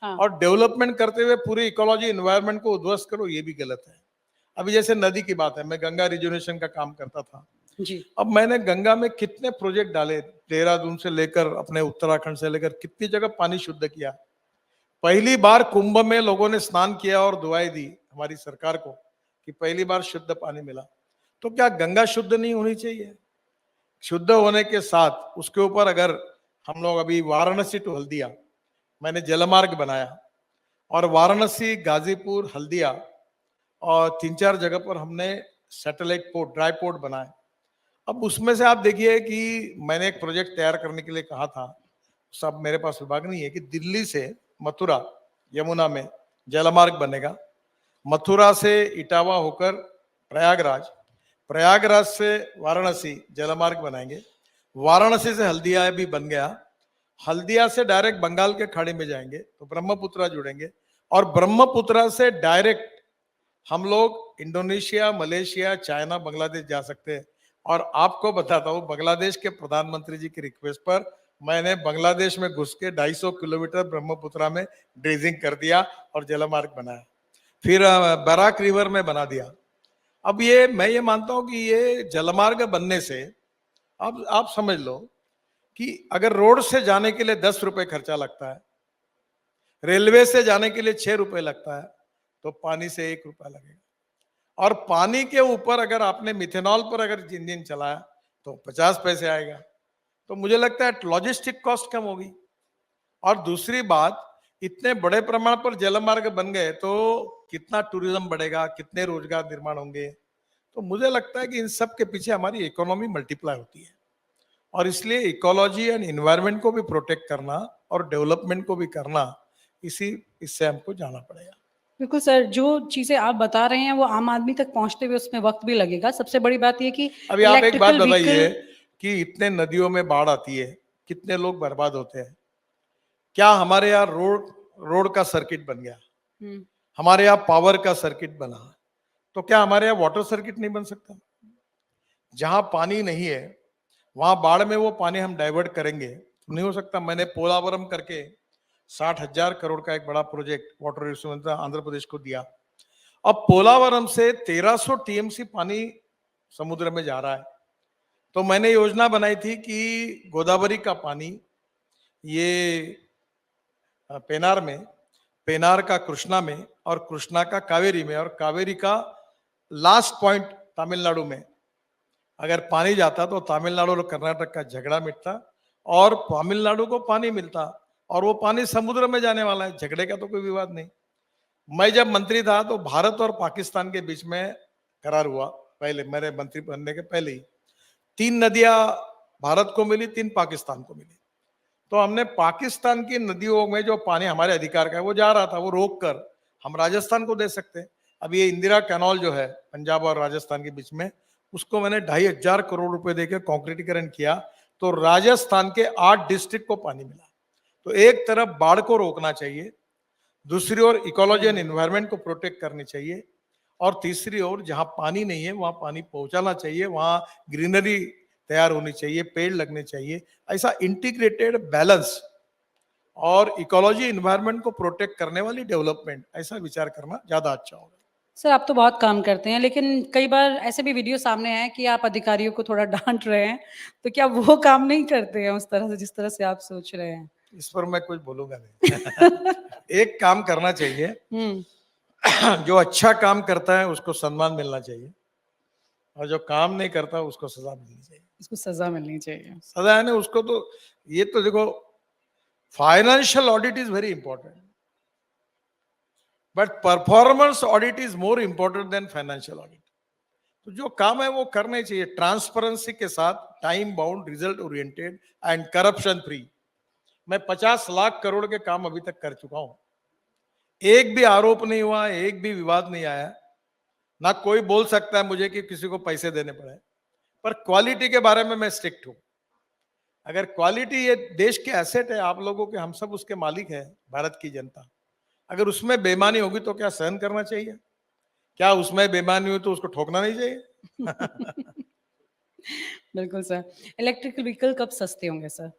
हाँ। और डेवलपमेंट करते हुए पूरी इकोलॉजी एनवायरनमेंट को उध्वस्त करो, ये भी गलत है। अभी जैसे नदी की बात है, मैं गंगा रिजुनेशन का काम करता था जी। अब मैंने गंगा में कितने प्रोजेक्ट डाले, देहरादून से लेकर अपने उत्तराखंड से लेकर कितनी जगह पानी शुद्ध किया। पहली बार कुंभ में लोगों ने स्नान किया और दुआएं दी हमारी सरकार को कि पहली बार शुद्ध पानी मिला। तो क्या गंगा शुद्ध नहीं होनी चाहिए? शुद्ध होने के साथ उसके ऊपर अगर हम लोग, अभी वाराणसी टू हल्दिया मैंने जलमार्ग बनाया और वाराणसी, गाजीपुर, हल्दिया और 3-4 जगह पर हमने सैटेलाइट पोर्ट, ड्राई पोर्ट बनाए। अब उसमें से आप देखिए कि मैंने एक प्रोजेक्ट तैयार करने के लिए कहा था, सब मेरे पास विभाग नहीं है, कि दिल्ली से मथुरा यमुना में जलमार्ग बनेगा, मथुरा से इटावा होकर प्रयागराज, प्रयागराज से वाराणसी जलमार्ग बनाएंगे, वाराणसी से हल्दिया भी बन गया, हल्दिया से डायरेक्ट बंगाल के खाड़ी में जाएंगे तो ब्रह्मपुत्रा जुड़ेंगे और ब्रह्मपुत्रा से डायरेक्ट हम लोग इंडोनेशिया, मलेशिया, चाइना, बांग्लादेश जा सकते हैं। और आपको बताता हूँ, बांग्लादेश के प्रधानमंत्री जी की रिक्वेस्ट पर मैंने बांग्लादेश में घुस के 250 किलोमीटर ब्रह्मपुत्रा में ड्रेजिंग कर दिया और जलमार्ग बनाया, फिर बराक रिवर में बना दिया। अब ये मैं ये मानता हूँ कि ये जलमार्ग बनने से अब आप समझ लो कि अगर रोड से जाने के लिए 10 रुपए खर्चा लगता है, रेलवे से जाने के लिए 6 रुपए लगता है, तो पानी से 1 रुपया लगेगा। और पानी के ऊपर अगर आपने मिथेनॉल पर अगर इंजन चलाया तो 50 पैसे आएगा। तो मुझे लगता है लॉजिस्टिक कॉस्ट कम होगी। और दूसरी बात, इतने बड़े प्रमाण पर जलमार्ग बन गए तो कितना टूरिज्म बढ़ेगा, कितने रोजगार निर्माण होंगे। तो मुझे लगता है कि इन सब के पीछे हमारी इकोनॉमी मल्टीप्लाई होती है और इसलिए इकोलॉजी एंड एनवायरनमेंट को भी प्रोटेक्ट करना और डेवलपमेंट को भी करना, इससे हमको जाना पड़ेगा। बिल्कुल सर, जो चीज़ें आप बता रहे हैं वो आम आदमी तक पहुँचते हुए उसमें वक़्त भी लगेगा। सबसे बड़ी बात ये कि अभी आप एक बात इलेक्ट्रिकल बताइए व्हीकल कि इतने नदियों में बाढ़ आती है, कितने लोग बर्बाद होते हैं। क्या हमारे यहाँ रोड का सर्किट बन गया, हुँ, हमारे यहाँ पावर का सर्किट बना, तो क्या हमारे यहाँ वाटर सर्किट नहीं बन सकता? जहां पानी नहीं है वहां बाढ़ में वो पानी हम डाइवर्ट करेंगे तो नहीं हो सकता। मैंने पोलावरम करके 60,000 करोड़ का एक बड़ा project water resource Andhra Pradesh को दिया। अब पोलावरम से 1300 टीएमसी पानी समुद्र में जा रहा है। तो मैंने योजना बनाई थी कि गोदावरी का पानी ये पेनार में, पेनार का कृष्णा में, और कृष्णा का कावेरी में, और कावेरी का लास्ट पॉइंट तमिलनाडु में अगर पानी जाता तो तमिलनाडु और कर्नाटक का झगड़ा मिटता और तमिलनाडु को पानी मिलता, और वो पानी समुद्र में जाने वाला है, झगड़े का तो कोई विवाद नहीं। मैं जब मंत्री था तो भारत और पाकिस्तान के बीच में करार हुआ, पहले मेरे मंत्री बनने के पहले ही 3 नदियां भारत को मिली, 3 पाकिस्तान को मिली। तो हमने पाकिस्तान की नदियों में जो पानी हमारे अधिकार का है वो जा रहा था, वो रोक कर हम राजस्थान को दे सकते हैं। अब ये इंदिरा कैनाल जो है पंजाब और राजस्थान के बीच में, उसको मैंने 2,500 करोड़ रुपए देकर कॉन्क्रीटीकरण किया, तो राजस्थान के 8 डिस्ट्रिक्ट को पानी मिला। तो एक तरफ बाढ़ को रोकना चाहिए, दूसरी ओर इकोलॉजी एंड एनवायरनमेंट को प्रोटेक्ट करनी चाहिए, और तीसरी ओर जहां पानी नहीं है वहां पानी पहुंचाना चाहिए, वहां ग्रीनरी तैयार होनी चाहिए, पेड़ लगने चाहिए। ऐसा इंटीग्रेटेड बैलेंस और इकोलॉजी एनवायरनमेंट को प्रोटेक्ट करने वाली डेवलपमेंट, ऐसा विचार करना ज्यादा अच्छा होगा। सर आप तो बहुत काम करते हैं, लेकिन कई बार ऐसे भी वीडियो सामने आए कि आप अधिकारियों को थोड़ा डाँट रहे हैं, तो क्या वो काम नहीं करते हैं उस तरह से जिस तरह से आप सोच रहे हैं? इस पर मैं कुछ बोलूंगा नहीं। एक काम करना चाहिए, हुँ, जो अच्छा काम करता है उसको सम्मान मिलना चाहिए, और जो काम नहीं करता उसको सजा मिलनी चाहिए। उसको सज़ा मिलनी चाहिए। सजा है ना उसको, तो ये तो देखो, financial audit is very important, but performance audit is more important than financial audit. तो जो काम है वो करने चाहिए ट्रांसपेरेंसी के साथ, time bound, result oriented and corruption free. मैं 50 लाख करोड़ के काम अभी तक कर चुका हूं, एक भी आरोप नहीं हुआ, एक भी विवाद नहीं आया, ना कोई बोल सकता है मुझे कि किसी को पैसे देने पड़े। पर क्वालिटी के बारे में मैं स्ट्रिक्ट हूं। अगर क्वालिटी ये देश के एसेट है, आप लोगों के, हम सब उसके मालिक हैं, भारत की जनता, अगर उसमें बेईमानी होगी तो क्या सहन करना चाहिए? क्या उसमें बेईमानी हुई तो उसको ठोकना नहीं चाहिए? बिल्कुल सर। इलेक्ट्रिकल व्हीकल कब सस्ते होंगे सर?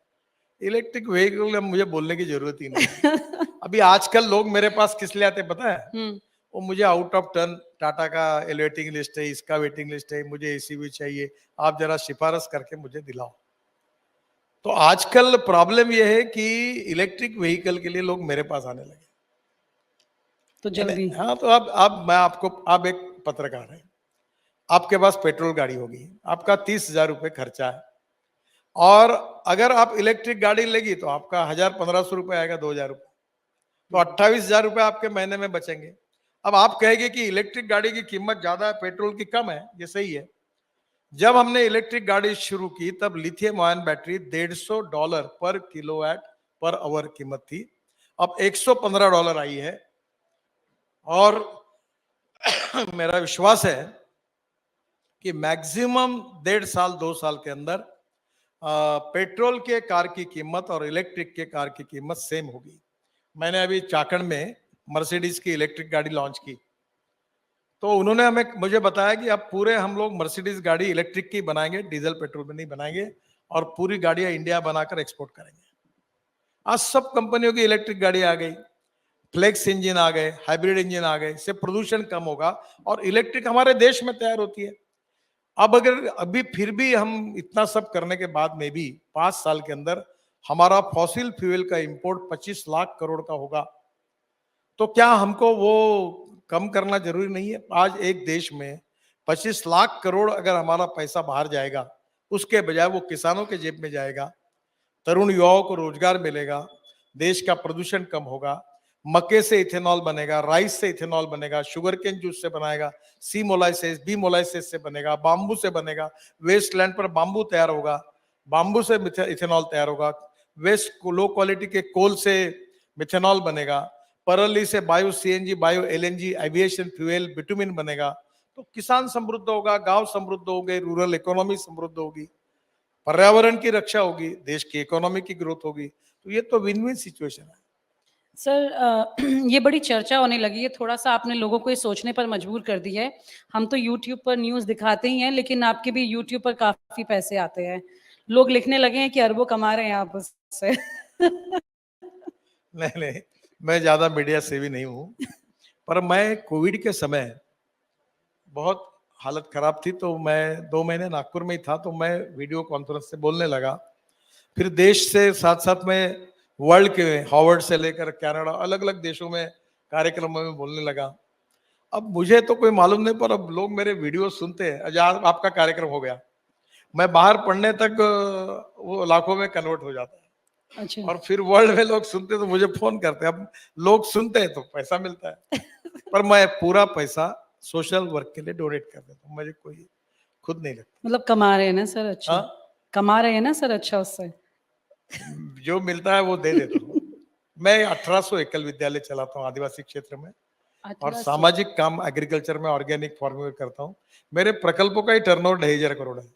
इलेक्ट्रिक व्हीकल मुझे बोलने की जरूरत ही नहीं है। अभी आजकल लोग मेरे पास किस लिए आते पता है? हुँ, वो मुझे आउट ऑफ टर्न टाटा का वेटिंग लिस्ट है, इसका वेटिंग लिस्ट है, मुझे एसी भी चाहिए, आप जरा सिफारिश करके मुझे दिलाओ। तो आजकल प्रॉब्लम यह है कि इलेक्ट्रिक व्हीकल के लिए लोग मेरे पास आने लगे। तो जल्दी। हाँ, तो अब मैं आपको, आप एक पत्रकार है, आपके पास पेट्रोल गाड़ी होगी, आपका 30,000 रुपये खर्चा है, और अगर आप इलेक्ट्रिक गाड़ी लेगी तो आपका 1,000-1,500 रुपये आएगा, 2,000 रुपये, तो 28,000 रुपये आपके महीने में बचेंगे। अब आप कहेंगे कि इलेक्ट्रिक गाड़ी की कीमत ज्यादा है, पेट्रोल की कम है, ये सही है। जब हमने इलेक्ट्रिक गाड़ी शुरू की तब लिथियम आयन बैटरी $150 पर किलोवाट पर आवर कीमत थी, अब $115 आई है। और मेरा विश्वास है कि मैक्सिमम 1.5 साल 2 साल के अंदर पेट्रोल के कार की कीमत और इलेक्ट्रिक के कार की कीमत सेम होगी। मैंने अभी चाकण में मर्सिडीज की इलेक्ट्रिक गाड़ी लॉन्च की, तो उन्होंने मुझे बताया कि अब पूरे हम लोग मर्सिडीज गाड़ी इलेक्ट्रिक की बनाएंगे, डीजल पेट्रोल में नहीं बनाएंगे, और पूरी गाड़ियां इंडिया बनाकर एक्सपोर्ट करेंगे। आज सब कंपनियों की इलेक्ट्रिक गाड़ी आ गई, फ्लेक्स इंजन आ गए, हाइब्रिड इंजन आ गए, इससे प्रदूषण कम होगा, और इलेक्ट्रिक हमारे देश में तैयार होती है। अब अगर अभी फिर भी हम इतना सब करने के बाद में भी 5 साल के अंदर हमारा फॉसिल फ्यूल का इंपोर्ट 25 लाख करोड़ का होगा, तो क्या हमको वो कम करना जरूरी नहीं है? आज एक देश में 25 लाख करोड़ अगर हमारा पैसा बाहर जाएगा, उसके बजाय वो किसानों के जेब में जाएगा, तरुण युवाओं को रोजगार मिलेगा, देश का प्रदूषण कम होगा, मक्के से इथेनॉल बनेगा, राइस से इथेनॉल बनेगा, शुगर केन जूस से बनाएगा, सी मोलाइसिस, बी मोलाइसिस से बनेगा, बांबू से बनेगा, वेस्ट लैंड पर बांबू तैयार होगा, बांबू से इथेनॉल तैयार होगा, वेस्ट लो क्वालिटी के कोल से मिथेनॉल बनेगा, परली से bio CNG, bio LNG, aviation fuel, bitumen बनेगा, तो किसान समृद्ध होगा, गांव समृद्ध होंगे, रूरल इकोनॉमी समृद्ध होगी, पर्यावरण की रक्षा होगी, देश की इकोनॉमी की ग्रोथ होगी। तो ये तो विन विन सिचुएशन है। सर ये बड़ी चर्चा होने लगी है, थोड़ा-सा आपने लोगों को ये सोचने पर मजबूर कर दिया है। हम तो यूट्यूब पर न्यूज़ दिखाते ही हैं, लेकिन आपके भी यूट्यूब पर काफ़ी पैसे आते हैं। लोग लिखने लगे हैं कि अरबों कमा रहे हैं आप उससे। नहीं नहीं, मैं ज्यादा मीडिया सेवी नहीं हूँ, पर मैं कोविड के समय बहुत हालत खराब थी, तो मैं 2 महीने नागपुर में ही था, तो मैं वीडियो कॉन्फ्रेंस से बोलने लगा। फिर देश से साथ साथ में वर्ल्ड के हार्वर्ड से लेकर कनाडा अलग अलग देशों में कार्यक्रमों में बोलने लगा। अब मुझे तो कोई मालूम नहीं, पर अब लोग मेरे वीडियो सुनते हैं, आज आपका कार्यक्रम हो गया, मैं बाहर पढ़ने तक वो लाखों में कन्वर्ट हो जाता है। अच्छा। और फिर वर्ल्ड में लोग सुनते तो मुझे फोन करते हैं। अब लोग सुनते हैं तो पैसा मिलता है, पर मैं पूरा पैसा सोशल वर्क के लिए डोनेट कर देता हूँ, मुझे कोई खुद नहीं लगता। मतलब कमा रहे हैं ना सर अच्छा? हाँ, कमा रहे हैं ना सर अच्छा उससे? जो मिलता है वो दे देता हूँ। मैं 1800 एकल विद्यालय चलाता हूँ आदिवासी क्षेत्र में, और 1800 सामाजिक काम एग्रीकल्चर में ऑर्गेनिक फार्मिंग में करता हूँ। मेरे प्रकल्पों का ही टर्नओवर 2,500 करोड़ है,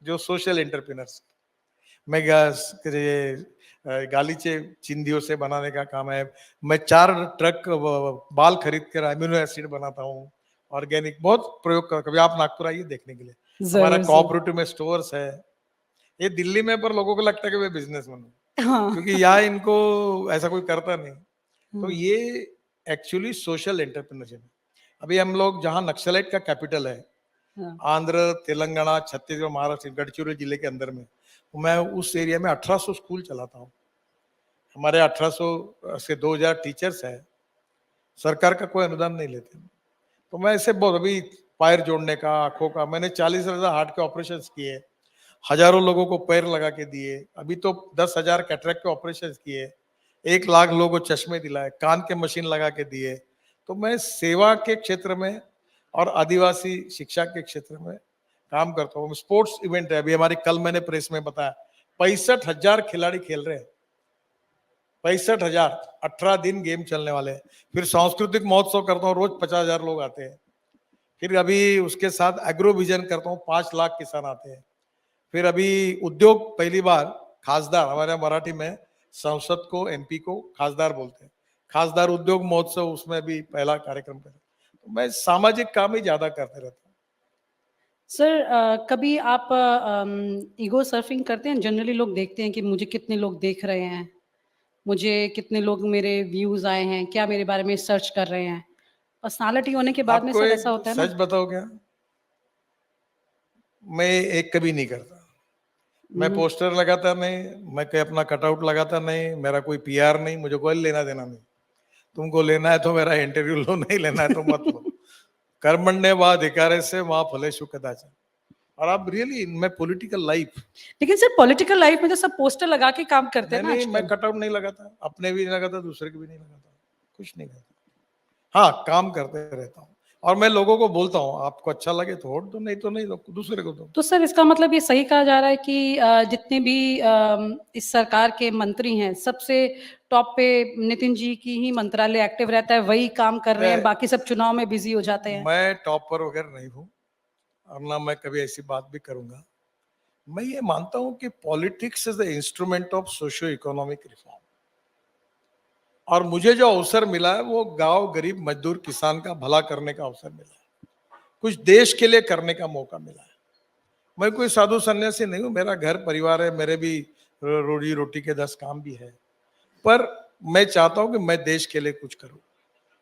जो सोशल एंटरप्रेन्योर्स। मैं गालीचे चिंदियों से बनाने का काम है। मैं 4 ट्रक बाल खरीद कर अमीनो एसिड बनाता हूँ, ऑर्गेनिक बहुत प्रयोग कर। कभी आप नागपुर आइए देखने के लिए, हमारा ज़रूर, ज़रूर। कोऑपरेटिव में स्टोर्स है। ये दिल्ली में पर लोगों को लगता है कि मैं बिजनेसमैन हूँ, हाँ। क्योंकि यहाँ इनको ऐसा कोई करता नहीं। तो हुँ, ये एक्चुअली सोशल एंटरप्रेन्योरशिप है। अभी हम लोग जहाँ नक्सलाइट का कैपिटल है, हाँ। आंध्र, तेलंगाना, छत्तीसगढ़, महाराष्ट्र, गढ़चिरौली जिले के अंदर में, मैं उस एरिया में 1800 स्कूल चलाता हूँ। हमारे 1800 से 2000 टीचर्स हैं, सरकार का कोई अनुदान नहीं लेते। तो मैं ऐसे बहुत, अभी पैर जोड़ने का, आंखों का, मैंने 40,000 हार्ट के ऑपरेशन किए, हजारों लोगों को पैर लगा के दिए। अभी तो 10,000 कैटरेक्ट के ऑपरेशन किए, 1 लाख लोगों को चश्मे दिलाए, कान के मशीन लगा के दिए। तो मैं सेवा के क्षेत्र में और आदिवासी शिक्षा के क्षेत्र में काम करता हूँ। स्पोर्ट्स इवेंट है, अभी हमारी कल मैंने प्रेस में बताया 65,000 खिलाड़ी खेल रहे हैं, 65,000, 18 दिन गेम चलने वाले हैं। फिर सांस्कृतिक महोत्सव करता हूँ, रोज 50,000 लोग आते हैं। फिर अभी उसके साथ एग्रो विजन करता हूँ, 5 लाख किसान आते हैं। फिर अभी उद्योग, पहली बार खासदार, हमारे मराठी में संसद को, एमपी को खासदार बोलते हैं, खासदार उद्योग महोत्सव, उसमें भी पहला कार्यक्रम करें। तो मैं सामाजिक काम ही ज्यादा करते रहता हूँ। सर कभी आप ईगो सर्फिंग करते हैं? जनरली लोग देखते हैं कि मुझे कितने लोग देख रहे हैं, मुझे कितने लोग मेरे व्यूज़ आए हैं, क्या मेरे बारे में सर्च कर रहे हैं। पर्सनैलिटी होने के बाद में आपको सर एक ऐसा होता है ना? सच बताओ क्या, मैं एक कभी नहीं करता। मैं पोस्टर लगाता नहीं, मैं कोई अपना कटआउट लगाता नहीं, मेरा कोई पीआर नहीं, मुझे कोई लेना देना नहीं। तुमको लेना है तो मेरा इंटरव्यू लो, नहीं लेना है तो मत लो। कर्मण्य वा अधिकारे से वहां फलेषु कदाचन। और आप रियली इनमें पॉलिटिकल लाइफ, लेकिन सर पॉलिटिकल लाइफ में तो सब पोस्टर लगा के काम करते हैं ना नहीं, मैं आजकल। कटआउट नहीं लगाता, अपने भी नहीं लगाता, दूसरे के भी नहीं लगाता, कुछ नहीं करता। हाँ, काम करते रहता हूँ, और मैं लोगों को बोलता हूँ आपको अच्छा लगे तो वोट दो, नहीं तो नहीं दो, दूसरे को दो। तो सर इसका मतलब ये सही कहा जा रहा है कि जितने भी इस सरकार के मंत्री हैं, सबसे टॉप पे नितिन जी की ही मंत्रालय एक्टिव रहता है, वही काम कर रहे हैं, मैं बाकी सब चुनाव में बिजी हो जाते हैं। मैं टॉप पर वगैरह नहीं हूँ, और ना मैं कभी ऐसी बात भी करूंगा। मैं ये मानता हूं कि politics is the instrument of socio economic reform, और मुझे जो अवसर मिला है वो गांव, गरीब, मजदूर, किसान का भला करने का अवसर मिला है, कुछ देश के लिए करने का मौका मिला है। मैं कोई साधु सन्यासी नहीं हूँ, मेरा घर परिवार है, मेरे भी रोजी रोटी के 10 काम भी है, पर मैं चाहता हूं कि मैं देश के लिए कुछ करूं।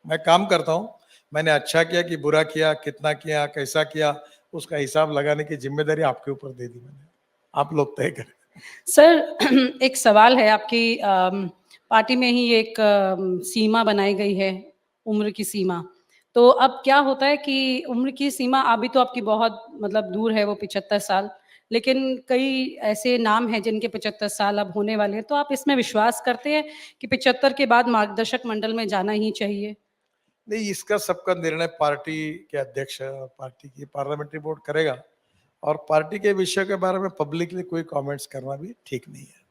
मैं काम करता हूं, मैंने अच्छा किया कि बुरा किया, कितना किया, कैसा किया, उसका हिसाब लगाने की जिम्मेदारी आपके ऊपर दे दी मैंने, आप लोग तय करें। सर एक सवाल है आपकी पार्टी में ही एक सीमा बनाई गई है, उम्र की सीमा। तो अब क्या होता है कि उम्र की सीमा अभी तो आपकी बहुत मतलब दूर है वो 75 साल, लेकिन कई ऐसे नाम हैं जिनके 75 साल अब होने वाले हैं। तो आप इसमें विश्वास करते हैं कि 75 के बाद मार्गदर्शक मंडल में जाना ही चाहिए? नहीं, इसका सबका निर्णय पार्टी के अध्यक्ष, पार्टी की पार्लियामेंट्री बोर्ड करेगा, और पार्टी के विषय के बारे में पब्लिकली कोई कमेंट्स करना भी ठीक नहीं है।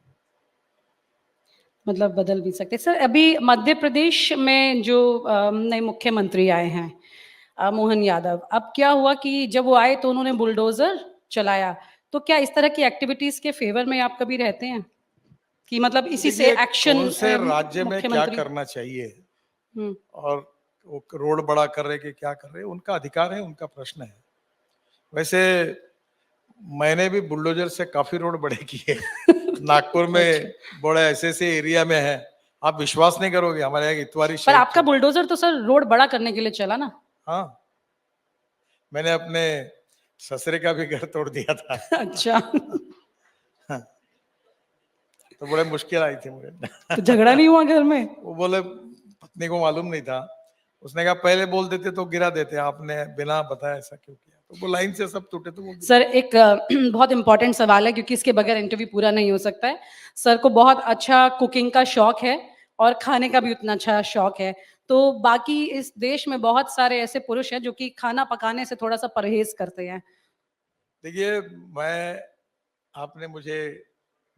मतलब बदल भी सकते। सर अभी मध्य प्रदेश में जो नए मुख्यमंत्री आए हैं मोहन यादव, अब क्या हुआ कि जब वो आए तो उन्होंने बुलडोजर चलाया, तो क्या इस तरह की एक्टिविटीज के फेवर में आप कभी रहते हैं कि मतलब इसी से देखिए, एक्शन कौन से राज्य में क्या मुख्यमंत्री करना चाहिए हम्म, और वो रोड बड़ा कर रहे कि क्या कर रहे, उनका अधिकार है, उनका प्रश्न है। वैसे मैंने भी बुलडोजर से काफी रोड बड़े किए नागपुर में अच्छा। बड़े ऐसे एरिया में है, आप विश्वास नहीं करोगे, हमारे यहाँ इतवारी पर शहर आपका बुलडोजर तो सर रोड बड़ा करने के लिए चला ना। हाँ, मैंने अपने ससुरे का भी घर तोड़ दिया था अच्छा। तो बड़े मुश्किल आई थी मुझे तो झगड़ा नहीं हुआ घर में? वो बोले, पत्नी को मालूम नहीं था, उसने कहा पहले बोल देते तो गिरा देते, आपने बिना बताया ऐसा क्यों किया, तो वो लाइन से सब टूटे तो वो सर एक बहुत इंपॉर्टेंट सवाल है क्योंकि इसके बगैर इंटरव्यू पूरा नहीं हो सकता है। सर को बहुत अच्छा कुकिंग का शौक है और खाने का भी उतना अच्छा शौक है, तो बाकी इस देश में बहुत सारे ऐसे पुरुष हैं जो कि खाना पकाने से थोड़ा सा परहेज करते हैं। देखिए, आपने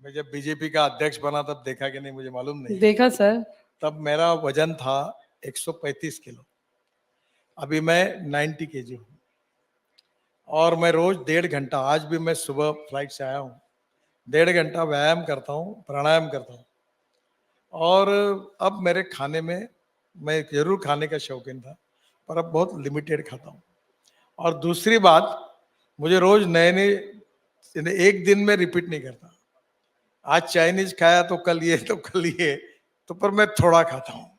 मैं जब बीजेपी का अध्यक्ष बना तब देखा कि नहीं मुझे मालूम नहीं, देखा सर। तब मेरा वजन था 135 किलो, अभी मैं 90 केजी हूँ और मैं रोज 1.5 घंटा, आज भी मैं सुबह फ्लाइट से आया हूँ, 1.5 घंटा व्यायाम करता हूँ, प्राणायाम करता हूँ। और अब मेरे खाने में, मैं जरूर खाने का शौकीन था पर अब बहुत लिमिटेड खाता हूँ। और दूसरी बात, मुझे रोज नए नए, एक दिन में रिपीट नहीं करता, आज चाइनीज खाया तो कल ये तो कल ये, तो पर मैं थोड़ा खाता हूँ,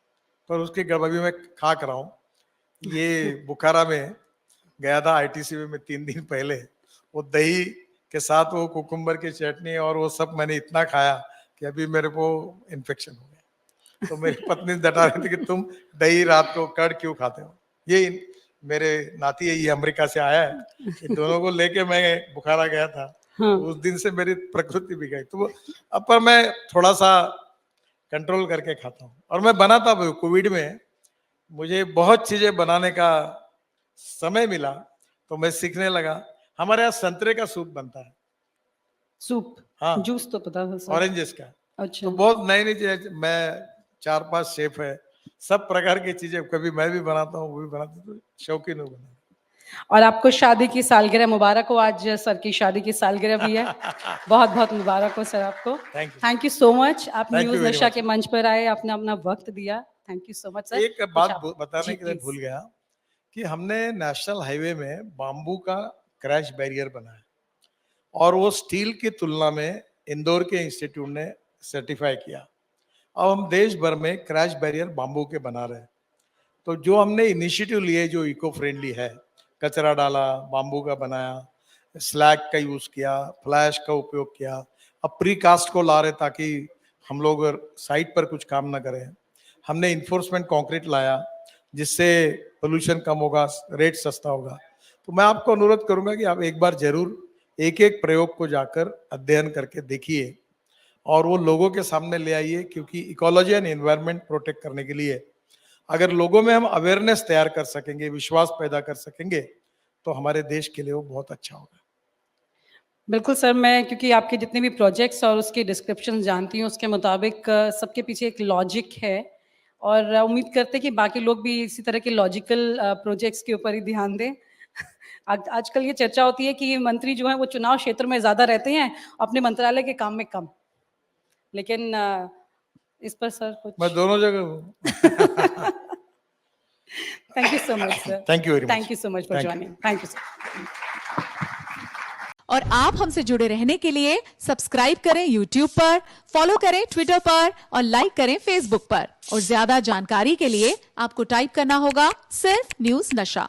पर उसकी गड़बड़ी मैं खा कर रहा हूँ। ये बुखारा में गया था आईटीसी में 3 दिन पहले, वो दही के साथ वो कुकुम्बर की चटनी और वो सब मैंने इतना खाया कि अभी मेरे को इन्फेक्शन हो गया। तो मेरी पत्नी डटा रही थी कि तुम दही रात को कर्ड क्यों खाते हो। ये मेरे नाती है, ये अमेरिका से आया है, ये दोनों को लेके मैं बुखारा गया था। हाँ। तो उस दिन से मेरी प्रकृति भी गई, तो अब पर मैं थोड़ा सा कंट्रोल करके खाता हूँ। और मैं बनाता भी, कोविड में मुझे बहुत चीजें बनाने का समय मिला तो मैं सीखने लगा। हमारे यहाँ संतरे का सूप बनता है। सूप? हाँ, जूस तो पता था सर। ऑरेंजेस का। अच्छा। तो बहुत नई नई चीजें, मैं 4-5 शेफ है, सब प्रकार की चीजें कभी मैं भी बनाता हूँ, वो भी बनाते, तो शौकीन हूँ बनाने। और आपको शादी की सालगिरह मुबारक हो, आज सर की शादी की सालगिरह भी है। बहुत बहुत मुबारक हो सर आपको। थैंक यू सो मच, आप न्यूज नशा के मंच पर आए, आपने अपना वक्त दिया, thank you so much sir. एक बात बताने के लिए भूल गया कि हमने नेशनल हाईवे में बाम्बू का क्रैश बैरियर बनाया और वो स्टील की तुलना में इंदौर के इंस्टीट्यूट ने सर्टिफाई किया। अब हम देश भर में क्रैश बैरियर बाम्बू के बना रहे हैं। तो जो हमने इनिशिएटिव लिए जो इको फ्रेंडली है, कचरा डाला, बाम्बू का बनाया, स्लैग का यूज किया, फ्लैश का उपयोग किया, अब प्री कास्ट को ला रहे ताकि हम लोग साइट पर कुछ काम ना करें। हमने इन्फोर्समेंट कंक्रीट लाया जिससे पोल्यूशन कम होगा, रेट सस्ता होगा। तो मैं आपको अनुरोध करूंगा कि आप एक बार जरूर एक एक प्रयोग को जाकर अध्ययन करके देखिए और वो लोगों के सामने ले आइए, क्योंकि इकोलॉजी एंड एनवायरनमेंट प्रोटेक्ट करने के लिए अगर लोगों में हम अवेयरनेस तैयार कर सकेंगे, विश्वास पैदा कर सकेंगे, तो हमारे देश के लिए वो बहुत अच्छा होगा। बिल्कुल सर, मैं क्योंकि आपके जितने भी प्रोजेक्ट्स और उसके डिस्क्रिप्शन जानती हूँ, उसके मुताबिक सबके पीछे एक लॉजिक है और उम्मीद करते हैं कि बाकी लोग भी इसी तरह के लॉजिकल प्रोजेक्ट्स के ऊपर ही ध्यान दें। आजकल ये चर्चा होती है कि मंत्री जो हैं वो चुनाव क्षेत्र में ज़्यादा रहते हैं, अपने मंत्रालय के काम में कम, लेकिन इस पर सर कुछ? मैं दोनों जगह हूँ। Thank you so much sir. Thank you very much. Thank you so much for joining. Thank you sir. और आप हमसे जुड़े रहने के लिए सब्सक्राइब करें YouTube पर, फॉलो करें Twitter पर और लाइक करें Facebook पर। और ज्यादा जानकारी के लिए आपको टाइप करना होगा सिर्फ न्यूज नशा।